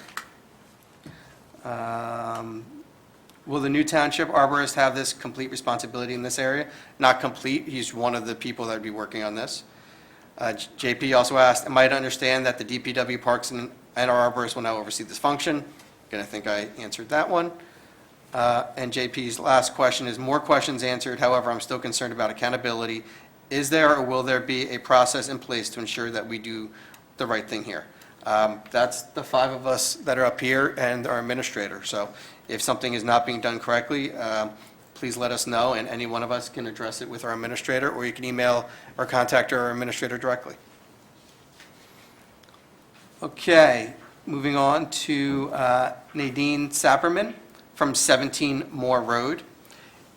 S1: Will the new township arborist have this complete responsibility in this area? Not complete. He's one of the people that would be working on this. JP also asked, am I to understand that the DPW Parks and our arborist will now oversee this function? Again, I think I answered that one. And JP's last question is, more questions answered, however, I'm still concerned about accountability. Is there or will there be a process in place to ensure that we do the right thing here? That's the 5 of us that are up here and our administrator. So if something is not being done correctly, please let us know, and any one of us can address it with our administrator, or you can email or contact our administrator directly. Okay, moving on to Nadine Sapperman from 17 Moore Road.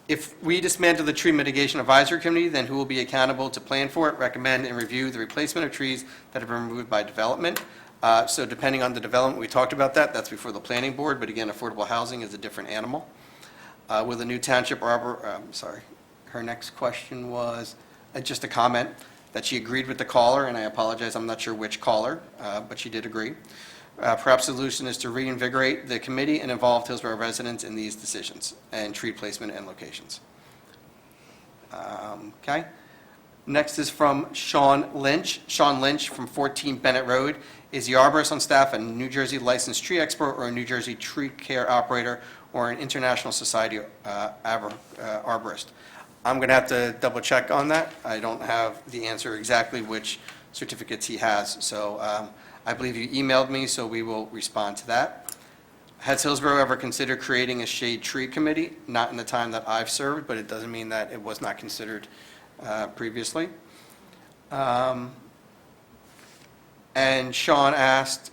S1: If we dismantle the Tree Mitigation Advisory Committee, then who will be accountable to plan for it, recommend, and review the replacement of trees that have been removed by development? So depending on the development, we talked about that. That's before the planning board, but again, affordable housing is a different animal. Will the new township her next question was just a comment that she agreed with the caller, and I apologize, I'm not sure which caller, but she did agree. Perhaps the solution is to reinvigorate the committee and involve Hillsborough residents in these decisions and tree placement and locations. Okay. Next is from Sean Lynch. Sean Lynch from 14 Bennett Road. Is the arborist on staff a New Jersey licensed tree expert or a New Jersey tree care operator or an International Society arborist? I'm going to have to double check on that. I don't have the answer exactly which certificates he has. So I believe you emailed me, so we will respond to that. Has Hillsborough ever considered creating a shade tree committee? Not in the time that I've served, but it doesn't mean that it was not considered previously. And Sean asked,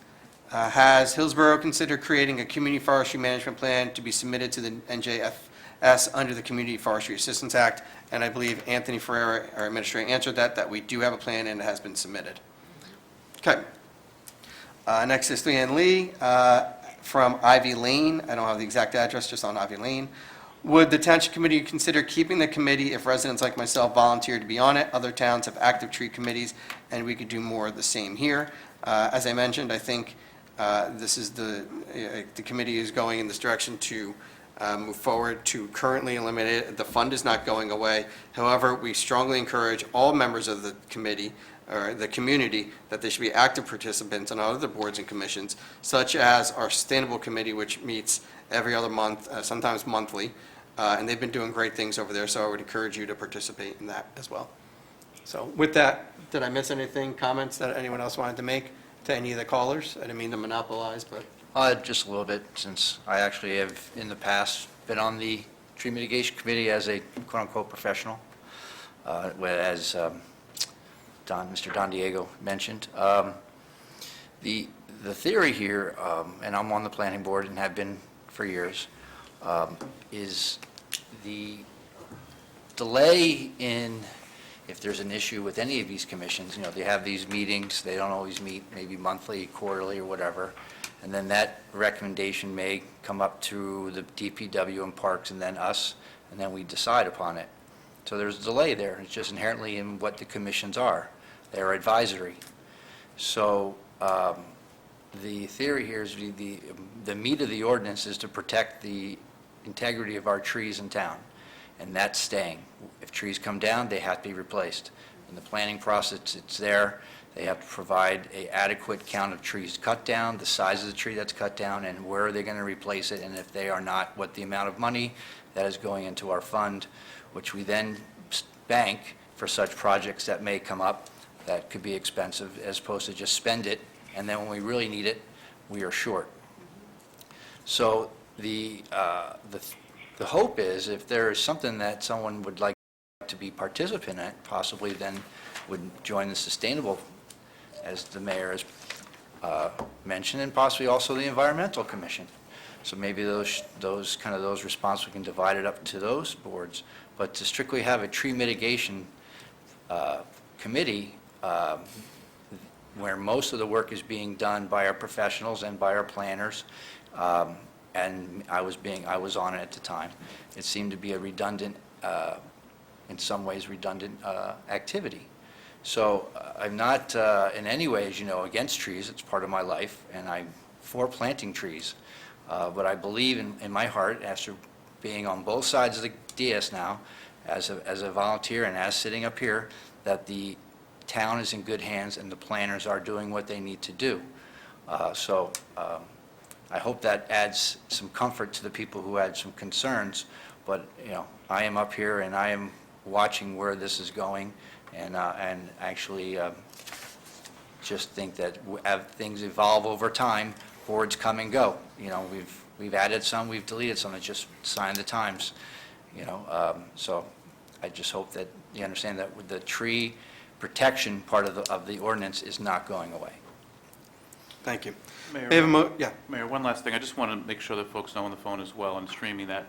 S1: has Hillsborough considered creating a community forestry management plan to be submitted to the NJFS under the Community Forestry Assistance Act? And I believe Anthony Ferreira, our administrator, answered that we do have a plan and it has been submitted. Okay. Next is Leanne Lee from Ivy Lane. I don't have the exact address, just on Ivy Lane. Would the Township Committee consider keeping the committee if residents like myself volunteer to be on it? Other towns have active tree committees, and we could do more of the same here. As I mentioned, I think this is the committee is going in this direction to move forward to currently eliminate it. The fund is not going away. However, we strongly encourage all members of the committee or the community that they should be active participants on other boards and commissions, such as our Sustainable Committee, which meets every other month, sometimes monthly, and they've been doing great things over there, so I would encourage you to participate in that as well. So with that, did I miss anything, comments that anyone else wanted to make to any of the callers? I didn't mean to monopolize, but...
S6: Just a little bit, since I actually have in the past been on the tree mitigation committee as a quote-unquote professional. as Mr. Don Diego mentioned. The theory here, and I'm on the planning board and have been for years, is the delay in, if there's an issue with any of these commissions, they have these meetings, they don't always meet, maybe monthly, quarterly, or whatever, and then that recommendation may come up to the DPW and Parks and then us, and then we decide upon it. So there's a delay there. It's just inherently in what the commissions are. They're advisory. So the theory here is the meat of the ordinance is to protect the integrity of our trees in town, and that's staying. If trees come down, they have to be replaced. In the planning process, it's there. They have to provide an adequate count of trees cut down, the size of the tree that's cut down, and where are they going to replace it, and if they are not, what the amount of money that is going into our fund, which we then bank for such projects that may come up that could be expensive, as opposed to just spend it, and then when we really need it, we are short. So the hope is, if there is something that someone would like to be participant in, possibly then would join the sustainable, as the mayor has mentioned, and possibly also the environmental commission. So maybe those responses, we can divide it up to those boards, but to strictly have a tree mitigation committee where most of the work is being done by our professionals and by our planners, and I was on it at the time. It seemed to be a redundant, in some ways redundant activity. So I'm not in any ways, against trees. It's part of my life, and I'm for planting trees. But I believe in my heart, after being on both sides of the dais now, as a volunteer and as sitting up here, that the town is in good hands and the planners are doing what they need to do. So I hope that adds some comfort to the people who had some concerns. But I am up here and I am watching where this is going, and actually just think that as things evolve over time, boards come and go. We've added some, we've deleted some. It's just sign of the times. So I just hope that you understand that with the tree protection part of the ordinance is not going away.
S1: Thank you.
S11: Mayor,
S1: May I have a yeah.
S11: Mayor, one last thing. I just want to make sure that folks know on the phone as well and streaming that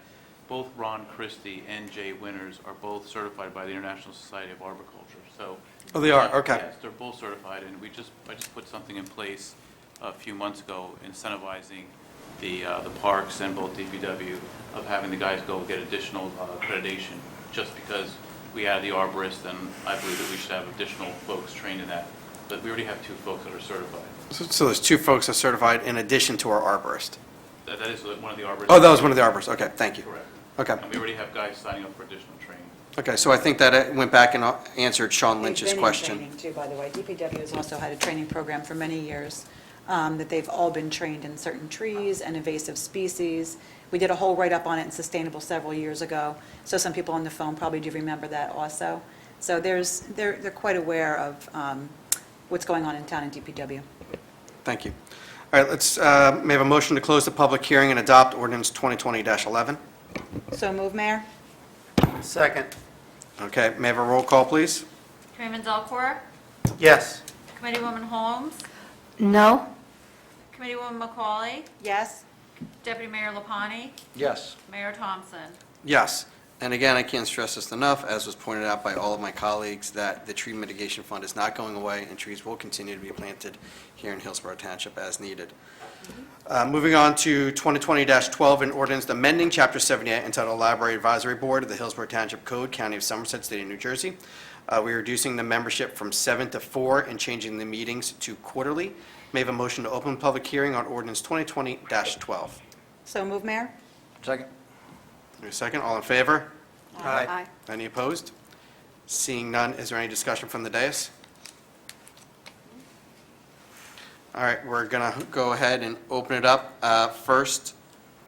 S11: both Ron Christie and Jay Winters are both certified by the International Society of Arboriculture. So,
S1: Oh, they are? Okay.
S11: Yes, they're both certified, and I just put something in place a few months ago incentivizing the parks and both DPW of having the guys go get additional accreditation, just because we added the arborist, and I believe that we should have additional folks trained in that. But we already have 2 folks that are certified.
S1: So there's 2 folks that are certified in addition to our arborist?
S11: That is one of the arborists.
S1: Oh, that was one of the arborists. Okay, thank you.
S11: Correct.
S1: Okay.
S11: And we already have guys signing up for additional training.
S1: Okay, so I think that it went back and answered Sean Lynch's
S2: They've been in
S1: question.
S2: training too, by the way. DPW has also had a training program for many years, that they've all been trained in certain trees and invasive species. We did a whole write-up on it in Sustainable several years ago, so some people on the phone probably do remember that also. So they're quite aware of what's going on in town in DPW.
S1: Thank you. All right, let's, may I have a motion to close the public hearing and adopt ordinance 2020-11?
S2: So move, Mayor?
S5: Second.
S1: Okay, may I have a roll call, please?
S4: Committeeman Delcor,
S5: Yes.
S4: Committeewoman Holmes,
S3: No?
S4: Committeewoman McCauley,
S2: Yes?
S4: Deputy Mayor Lapani,
S6: Yes.
S4: Mayor Thompson.
S1: Yes. And again, I can't stress this enough, as was pointed out by all of my colleagues, that the tree mitigation fund is not going away, and trees will continue to be planted here in Hillsborough Township as needed. Moving on to 2020-12, an ordinance amending Chapter 78 entitled Library Advisory Board of the Hillsborough Township Code, County of Somerset, State of New Jersey. We're reducing the membership from 7 to 4 and changing the meetings to quarterly. May I have a motion to open public hearing on ordinance 2020-12?
S2: So move, Mayor?
S6: Second.
S1: A second, all in favor?
S5: Aye.
S1: Any opposed? Seeing none, is there any discussion from the dais? All right, we're going to go ahead and open it up first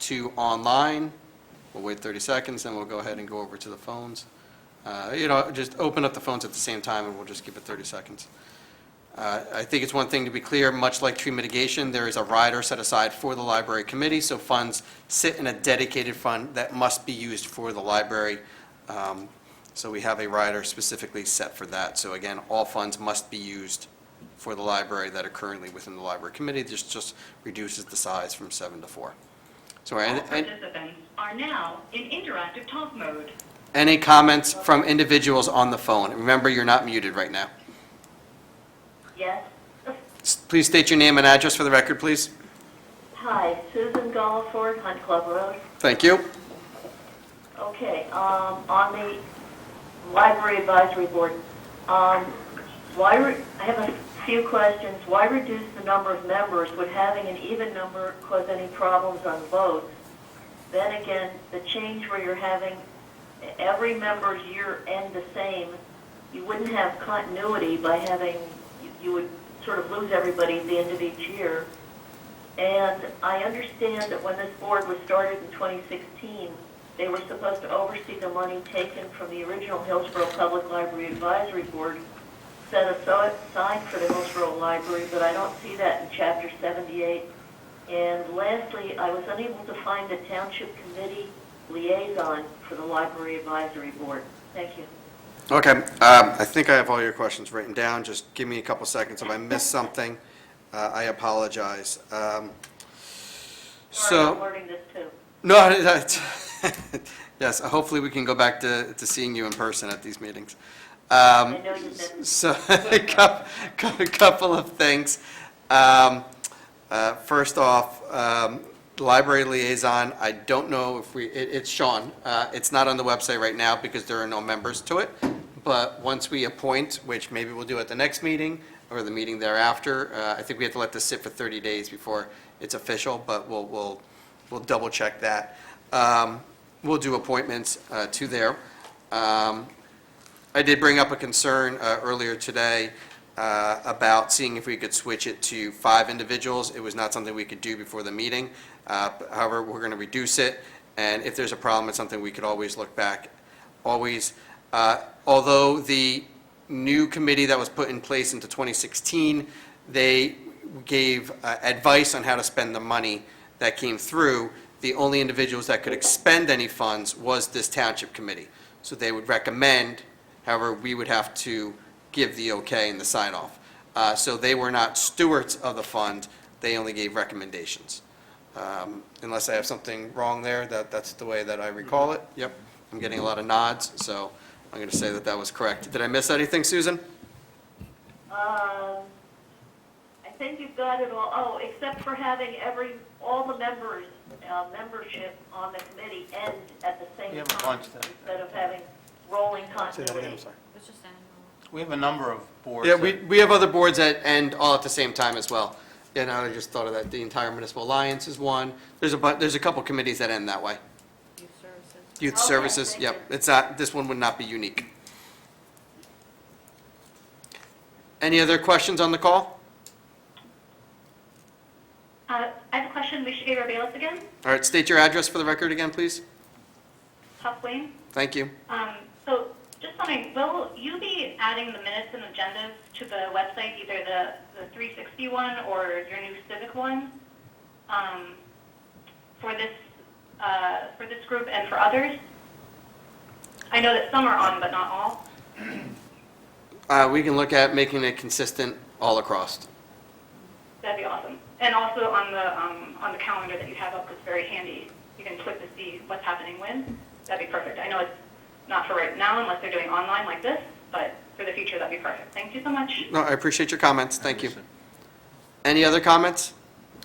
S1: to online. We'll wait 30 seconds, then we'll go ahead and go over to the phones. Just open up the phones at the same time, and we'll just give it 30 seconds. I think it's one thing to be clear, much like tree mitigation, there is a rider set aside for the library committee, so funds sit in a dedicated fund that must be used for the library So we have a rider specifically set for that. So again, all funds must be used for the library that are currently within the library committee. This just reduces the size from 7 to 4. So
S7: All participants are now in interactive talk mode.
S1: any comments from individuals on the phone? Remember, you're not muted right now.
S10: Yes.
S1: Please state your name and address for the record, please.
S10: Hi, Susan Golliford, Hunt Club Road.
S1: Thank you.
S10: Okay, on the library advisory board, I have a few questions. Why reduce the number of members? Would having an even number cause any problems on votes? Then again, the change where you're having every member's year end the same, you wouldn't have continuity by having, you would sort of lose everybody at the end of each year. And I understand that when this board was started in 2016, they were supposed to oversee the money taken from the original Hillsborough Public Library Advisory Board, set aside for the Hillsborough Library, but I don't see that in Chapter 78. And lastly, I was unable to find a Township Committee liaison for the Library Advisory Board. Thank you.
S1: Okay, I think I have all your questions written down. Just give me a couple seconds. If I missed something, I apologize.
S10: Sorry,
S1: So,
S10: I'm learning this too.
S1: no, yes, hopefully we can go back to seeing you in person at these meetings.
S10: I know you did.
S1: So, a couple of things. First off, library liaison, I don't know if it's Sean. It's not on the website right now because there are no members to it. But once we appoint, which maybe we'll do at the next meeting or the meeting thereafter, I think we have to let this sit for 30 days before it's official, but we'll double check that. We'll do appointments to there. I did bring up a concern earlier today about seeing if we could switch it to 5 individuals. It was not something we could do before the meeting. However, we're going to reduce it, and if there's a problem, it's something we could always look back. Always, although the new committee that was put in place into 2016, they gave advice on how to spend the money that came through. The only individuals that could expend any funds was this township committee. So they would recommend, however, we would have to give the okay and the sign-off. So they were not stewards of the fund, they only gave recommendations. Unless I have something wrong there, that's the way that I recall it. Yep, I'm getting a lot of nods, so I'm going to say that that was correct. Did I miss anything, Susan?
S10: I think you've got it all. Oh, except for having all the members, membership on the committee end at the same
S5: We have a
S10: time,
S5: bunch that-
S10: instead of having rolling
S1: Say that again,
S10: continuity.
S1: I'm sorry.
S4: It's just annual.
S5: We have a number of boards.
S1: Yeah,
S5: that-
S1: we have other boards that end all at the same time as well. And I just thought of that, the entire municipal alliance is one. There's a couple committees that end that way.
S4: Youth services.
S1: Youth
S10: Okay,
S1: services,
S10: thank
S1: yep,
S10: you.
S1: it's not, this one would not be unique. Any other questions on the call?
S10: I have a question. We should get Bailiff again.
S1: All right, state your address for the record again, please.
S10: Huff Lane.
S1: Thank you.
S10: So just wondering, will you be adding the minutes and agendas to the website, either the 360 one or your new civic one, for this group and for others? I know that some are on, but not all.
S1: We can look at making it consistent all across.
S10: That'd be awesome. And also on the calendar that you have up, it's very handy. You can click to see what's happening when. That'd be perfect. I know it's not for right now unless they're doing online like this, but for the future, that'd be perfect. Thank you so much.
S1: No, I appreciate your comments, thank you. Any other comments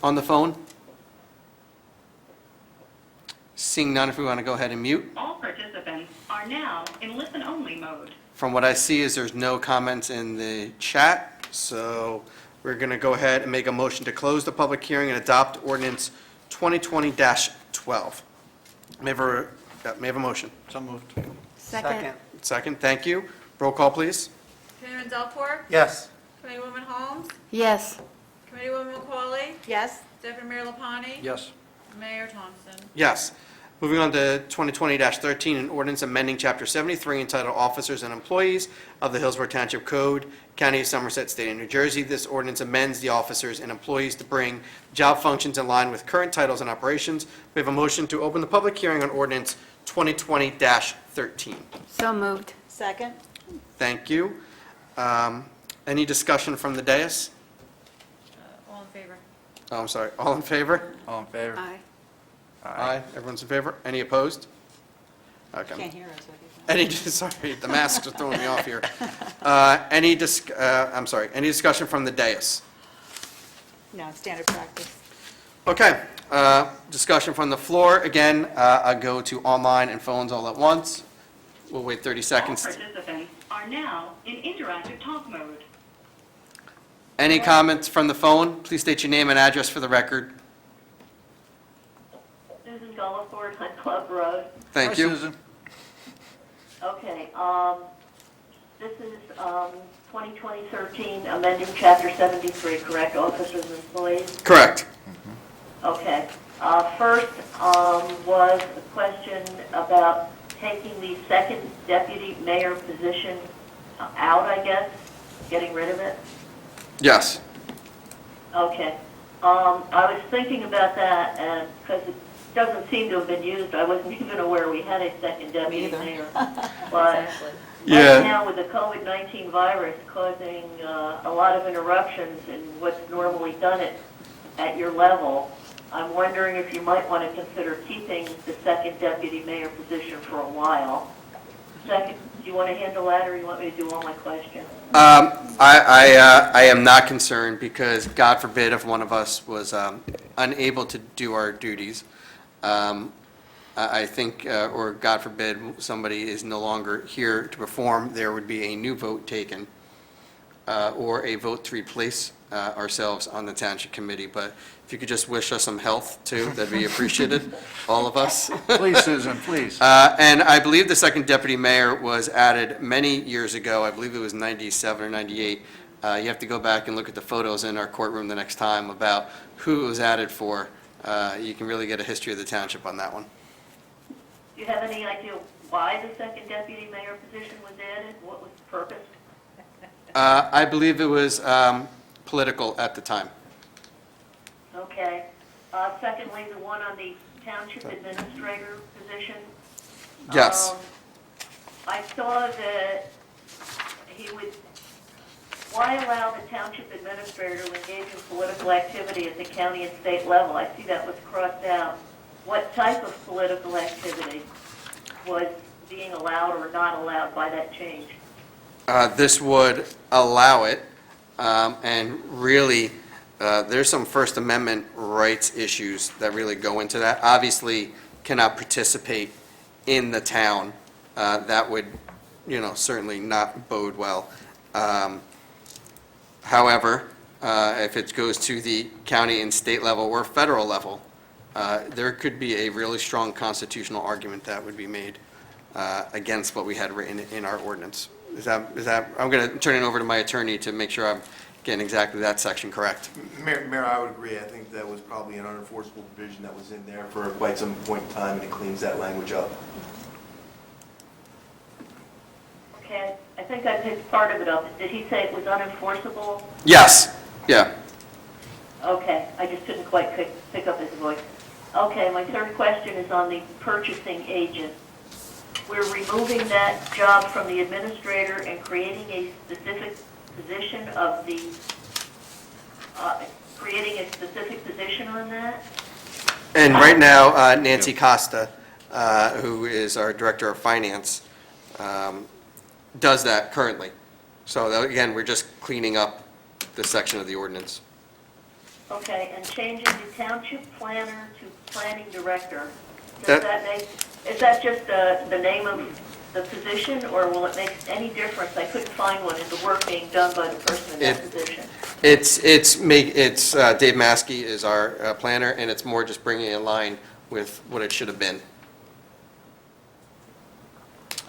S1: on the phone? Seeing none, if we want to go ahead and mute.
S7: All participants are now in listen-only mode.
S1: From what I see is there's no comments in the chat, so we're going to go ahead and make a motion to close the public hearing and adopt ordinance 2020-12. May I have a motion?
S5: So moved.
S3: Second.
S1: Second, thank you. Roll call, please.
S4: Committeeman Delport,
S5: Yes.
S4: Committeewoman Holmes,
S3: Yes.
S4: Committeewoman McCauley,
S2: Yes?
S4: Deputy Mayor Lapani.
S6: Yes.
S4: Mayor Thompson.
S1: Yes. Moving on to 2020-13, an ordinance amending Chapter 73 entitled Officers and Employees of the Hillsborough Township Code, County of Somerset, State of New Jersey. This ordinance amends the officers and employees to bring job functions in line with current titles and operations. We have a motion to open the public hearing on ordinance 2020-13.
S3: So moved.
S2: Second?
S1: Thank you. Any discussion from the dais?
S4: All in favor?
S1: Oh, I'm sorry, all in favor?
S6: All in favor?
S3: Aye.
S1: Aye. Everyone's in favor? Any opposed? Okay.
S2: Can't hear us.
S1: Sorry, the masks are throwing me off here. I'm sorry, any discussion from the dais?
S2: No, it's standard practice.
S1: Okay, discussion from the floor. Again, I go to online and phones all at once. We'll wait 30
S7: All
S1: seconds.
S7: participants are now in interactive talk mode.
S1: Any comments from the phone? Please state your name and address for the record.
S10: Susan Gulliford, Hunt Club Road.
S1: Thank
S6: Hi,
S1: you.
S6: Susan.
S10: Okay, this is 2020-13, amending Chapter 73, correct, officers and employees?
S1: Correct.
S10: Okay. First was a question about taking the second deputy mayor position out, I guess, getting rid of it?
S1: Yes.
S10: Okay. I was thinking about that, and because it doesn't seem to have been used, I wasn't even aware we had a second deputy
S2: either.
S10: mayor. But
S1: Yeah.
S10: right now, with the COVID-19 virus causing a lot of interruptions in what's normally done at your level, I'm wondering if you might want to consider keeping the second deputy mayor position for a while. Second, do you want to handle that, or you want me to do all my questions?
S1: I am not concerned because, God forbid, if one of us was unable to do our duties, I think, or God forbid, somebody is no longer here to perform, there would be a new vote taken, or a vote to replace ourselves on the township committee. But if you could just wish us some health, too, that'd be appreciated, all of us.
S6: Please, Susan, please.
S1: And I believe the second deputy mayor was added many years ago. I believe it was 97 or 98. You have to go back and look at the photos in our courtroom the next time about who it was added for. You can really get a history of the township on that one.
S10: Do you have any idea why the second deputy mayor position was added? What was the purpose?
S1: I believe it was political at the time.
S10: Okay. Secondly, the one on the township administrator position.
S1: Yes.
S10: I saw that he would, why allow the township administrator to engage in political activity at the county and state level? I see that was crossed out. What type of political activity was being allowed or not allowed by that change?
S1: This would allow it, and really, there's some First Amendment rights issues that really go into that. Obviously, cannot participate in the town. That would, certainly not bode well. However, if it goes to the county and state level or federal level, there could be a really strong constitutional argument that would be made against what we had written in our ordinance. Is that, I'm going to turn it over to my attorney to make sure I'm getting exactly that section correct.
S12: Mayor, I would agree. I think that was probably an unenforceable provision that was in there for quite some point in time, and it cleans that language up.
S10: Okay, I think I picked part of it up. Did he say it was unenforceable?
S1: Yes, yeah.
S10: Okay, I just couldn't quite pick up his voice. Okay, my third question is on the purchasing agent. We're removing that job from the administrator and creating a specific position of the, creating a specific position on that?
S1: And right now, Nancy Costa, who is our Director of Finance, does that currently. So again, we're just cleaning up this section of the ordinance.
S10: Okay, and changing the township planner to planning director.
S1: That-
S10: Does that make, is that just the name of the position, or will it make any difference? I couldn't find one in the work being done by the person in that position.
S1: It's Dave Maskey is our planner, and it's more just bringing it in line with what it should have been.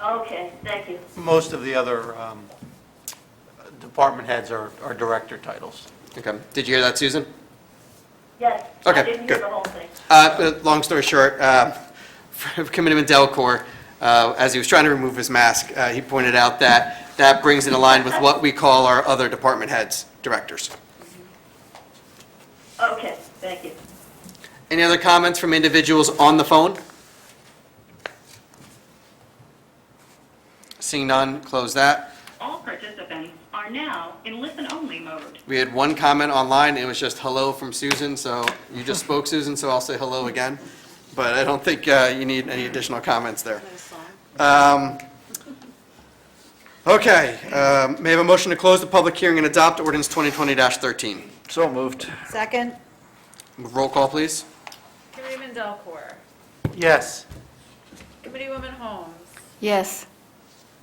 S10: Okay, thank you.
S5: Most of the other department heads are director titles.
S1: Okay. Did you hear that, Susan?
S10: Yes,
S1: Okay,
S10: I didn't hear
S1: good.
S10: the whole thing.
S1: But long story short, Committeeman Delcor, as he was trying to remove his mask, he pointed out that that brings it in line with what we call our other department heads, directors.
S10: Okay, thank you.
S1: Any other comments from individuals on the phone? Seeing none, close that.
S7: All participants are now in listen-only mode.
S1: We had one comment online, it was just hello from Susan, so you just spoke, Susan, so I'll say hello again. But I don't think you need any additional comments there. Okay, may I have a motion to close the public hearing and adopt ordinance 2020-13?
S6: So moved.
S2: Second?
S1: Roll call, please.
S4: Committeeman Delcor.
S5: Yes.
S4: Committeewoman Holmes.
S3: Yes.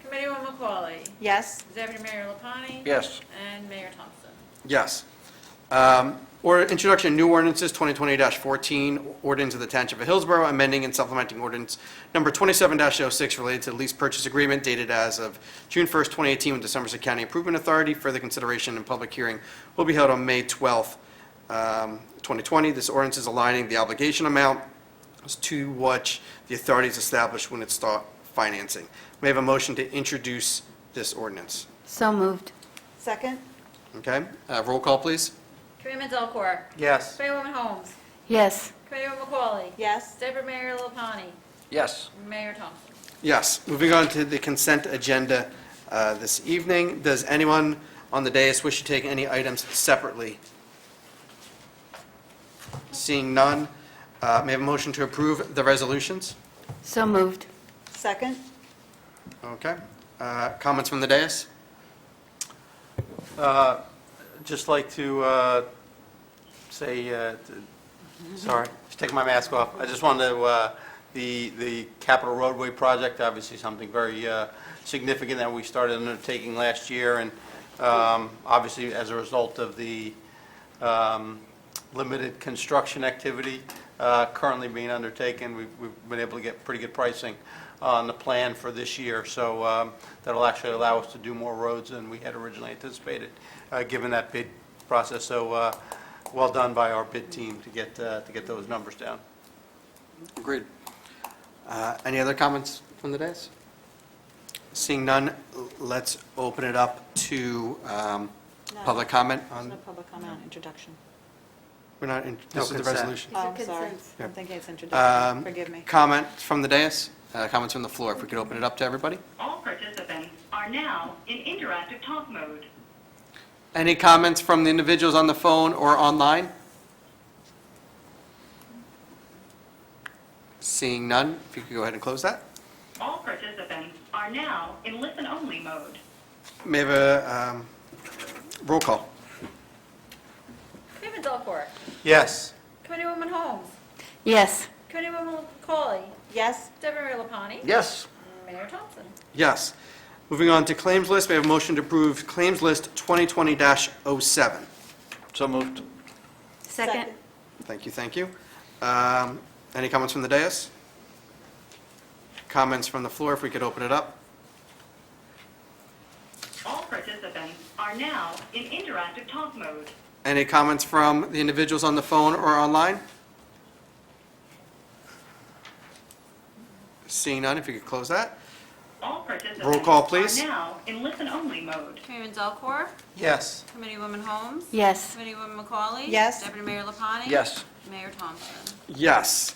S4: Committeewoman McCauley.
S2: Yes?
S4: Deputy Mayor Lapani.
S6: Yes.
S4: And Mayor Thompson.
S1: Yes. Or introduction of new ordinances, 2020-14, ordinance of the Township of Hillsborough, amending and supplementing ordinance number 27-06 related to the lease purchase agreement dated as of June 1st, 2018 with the Somerset County Improvement Authority. Further consideration and public hearing will be held on May 12th, 2020. This ordinance is aligning the obligation amount to what the authorities established when it start financing. May I have a motion to introduce this ordinance?
S3: So moved.
S2: Second?
S1: Okay, roll call, please.
S4: Committeeman Delcor.
S5: Yes.
S4: Committeewoman Holmes.
S3: Yes.
S4: Committeewoman McCauley.
S2: Yes?
S4: Deputy Mayor Lapani.
S6: Yes.
S4: Mayor Thompson.
S1: Yes, moving on to the consent agenda this evening. Does anyone on the dais wish to take any items separately? Seeing none, may I have a motion to approve the resolutions?
S3: So moved.
S2: Second?
S1: Okay. Comments from the dais?
S5: Just like to say, sorry, just take my mask off. I just wanted to, the Capital Roadway project, obviously something very significant that we started undertaking last year, and obviously as a result of the limited construction activity currently being undertaken, we've been able to get pretty good pricing on the plan for this year. So that'll actually allow us to do more roads than we had originally anticipated, given that bid process. So well done by our bid team to get those numbers down.
S1: Agreed. Any other comments from the dais? Seeing none, let's open it up to public comment
S2: There's
S1: on,
S2: no public comment on introduction.
S1: we're not,
S5: No
S1: this is the
S5: consent.
S1: resolution.
S2: Oh,
S3: These are
S2: sorry.
S3: consents.
S2: I'm thinking it's introduction.
S1: Um,
S2: Forgive me.
S1: Comment from the dais, comments from the floor, if we could open it up to everybody.
S7: All participants are now in interactive talk mode.
S1: Any comments from the individuals on the phone or online? Seeing none, if you could go ahead and close that.
S7: All participants are now in listen-only mode.
S1: May I have a roll call?
S4: Committeeman Delcor.
S5: Yes.
S4: Committeewoman Holmes.
S3: Yes.
S4: Committeewoman McCauley.
S2: Yes?
S4: Deputy Mayor Lapani.
S6: Yes.
S4: Mayor Thompson.
S1: Yes. Moving on to claims list, we have a motion to approve claims list 2020-07.
S6: So moved.
S3: Second.
S1: Thank you, thank you. Any comments from the dais? Comments from the floor, if we could open it up.
S7: All participants are now in interactive talk mode.
S1: Any comments from the individuals on the phone or online? Seeing none, if you could close that.
S7: All participants
S1: Roll call, please.
S7: are now in listen-only mode.
S4: Committeeman Delcor.
S5: Yes.
S4: Committeewoman Holmes.
S3: Yes.
S4: Committeewoman McCauley.
S2: Yes.
S4: Deputy Mayor Lapani.
S6: Yes.
S4: Mayor Thompson.
S1: Yes.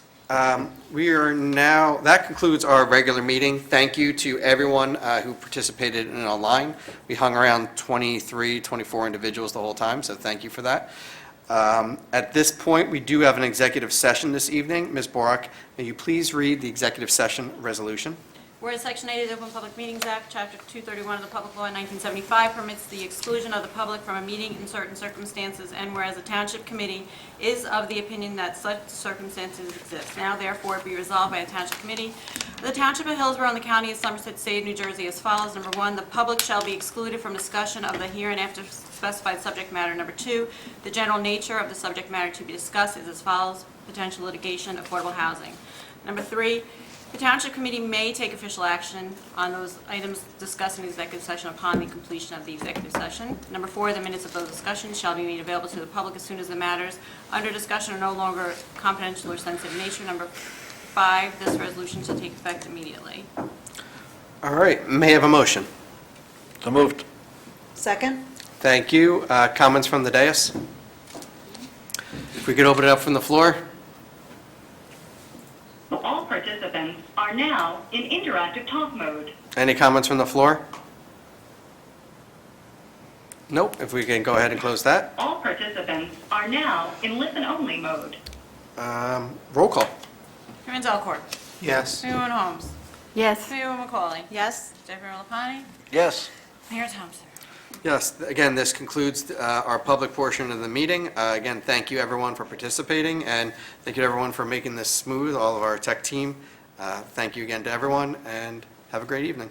S1: We are now, that concludes our regular meeting. Thank you to everyone who participated in it online. We hung around 23, 24 individuals the whole time, so thank you for that. At this point, we do have an executive session this evening. Ms. Borak, may you please read the executive session resolution?
S4: Whereas Section 8 of the Open Public Meetings Act, Chapter 231 of the Public Law in 1975 permits the exclusion of the public from a meeting in certain circumstances, and whereas the Township Committee is of the opinion that such circumstances exist. Now therefore be resolved by the Township Committee of the Township of Hillsborough and the County of Somerset, State of New Jersey as follows. Number 1, the public shall be excluded from discussion of the hereinafter specified subject matter. Number 2, the general nature of the subject matter to be discussed is as follows: potential litigation, affordable housing. Number 3, the Township Committee may take official action on those items discussed in the executive session upon the completion of the executive session. Number 4, the minutes of those discussions shall be made available to the public as soon as the matters under discussion are no longer confidential or sensitive in nature. Number 5, this resolution shall take effect immediately.
S1: All right, may I have a motion?
S6: So moved.
S2: Second?
S1: Thank you. Comments from the dais? If we could open it up from the floor?
S7: All participants are now now in interactive talk mode.
S1: Any comments from the floor? Nope, if we can go ahead and close that.
S7: All participants are now in listen-only mode.
S1: Roll call.
S4: Chairman Delcourt.
S5: Yes.
S4: Chairwoman Holmes.
S3: Yes.
S4: Chairwoman Macaulay.
S2: Yes?
S4: Deputy Mayor LaPlante.
S6: Yes.
S4: Mayor Thompson.
S1: Yes, again, this concludes our public portion of the meeting. Again, thank you, everyone, for participating, and thank you to everyone for making this smooth, all of our tech team. Thank you again to everyone, and have a great evening.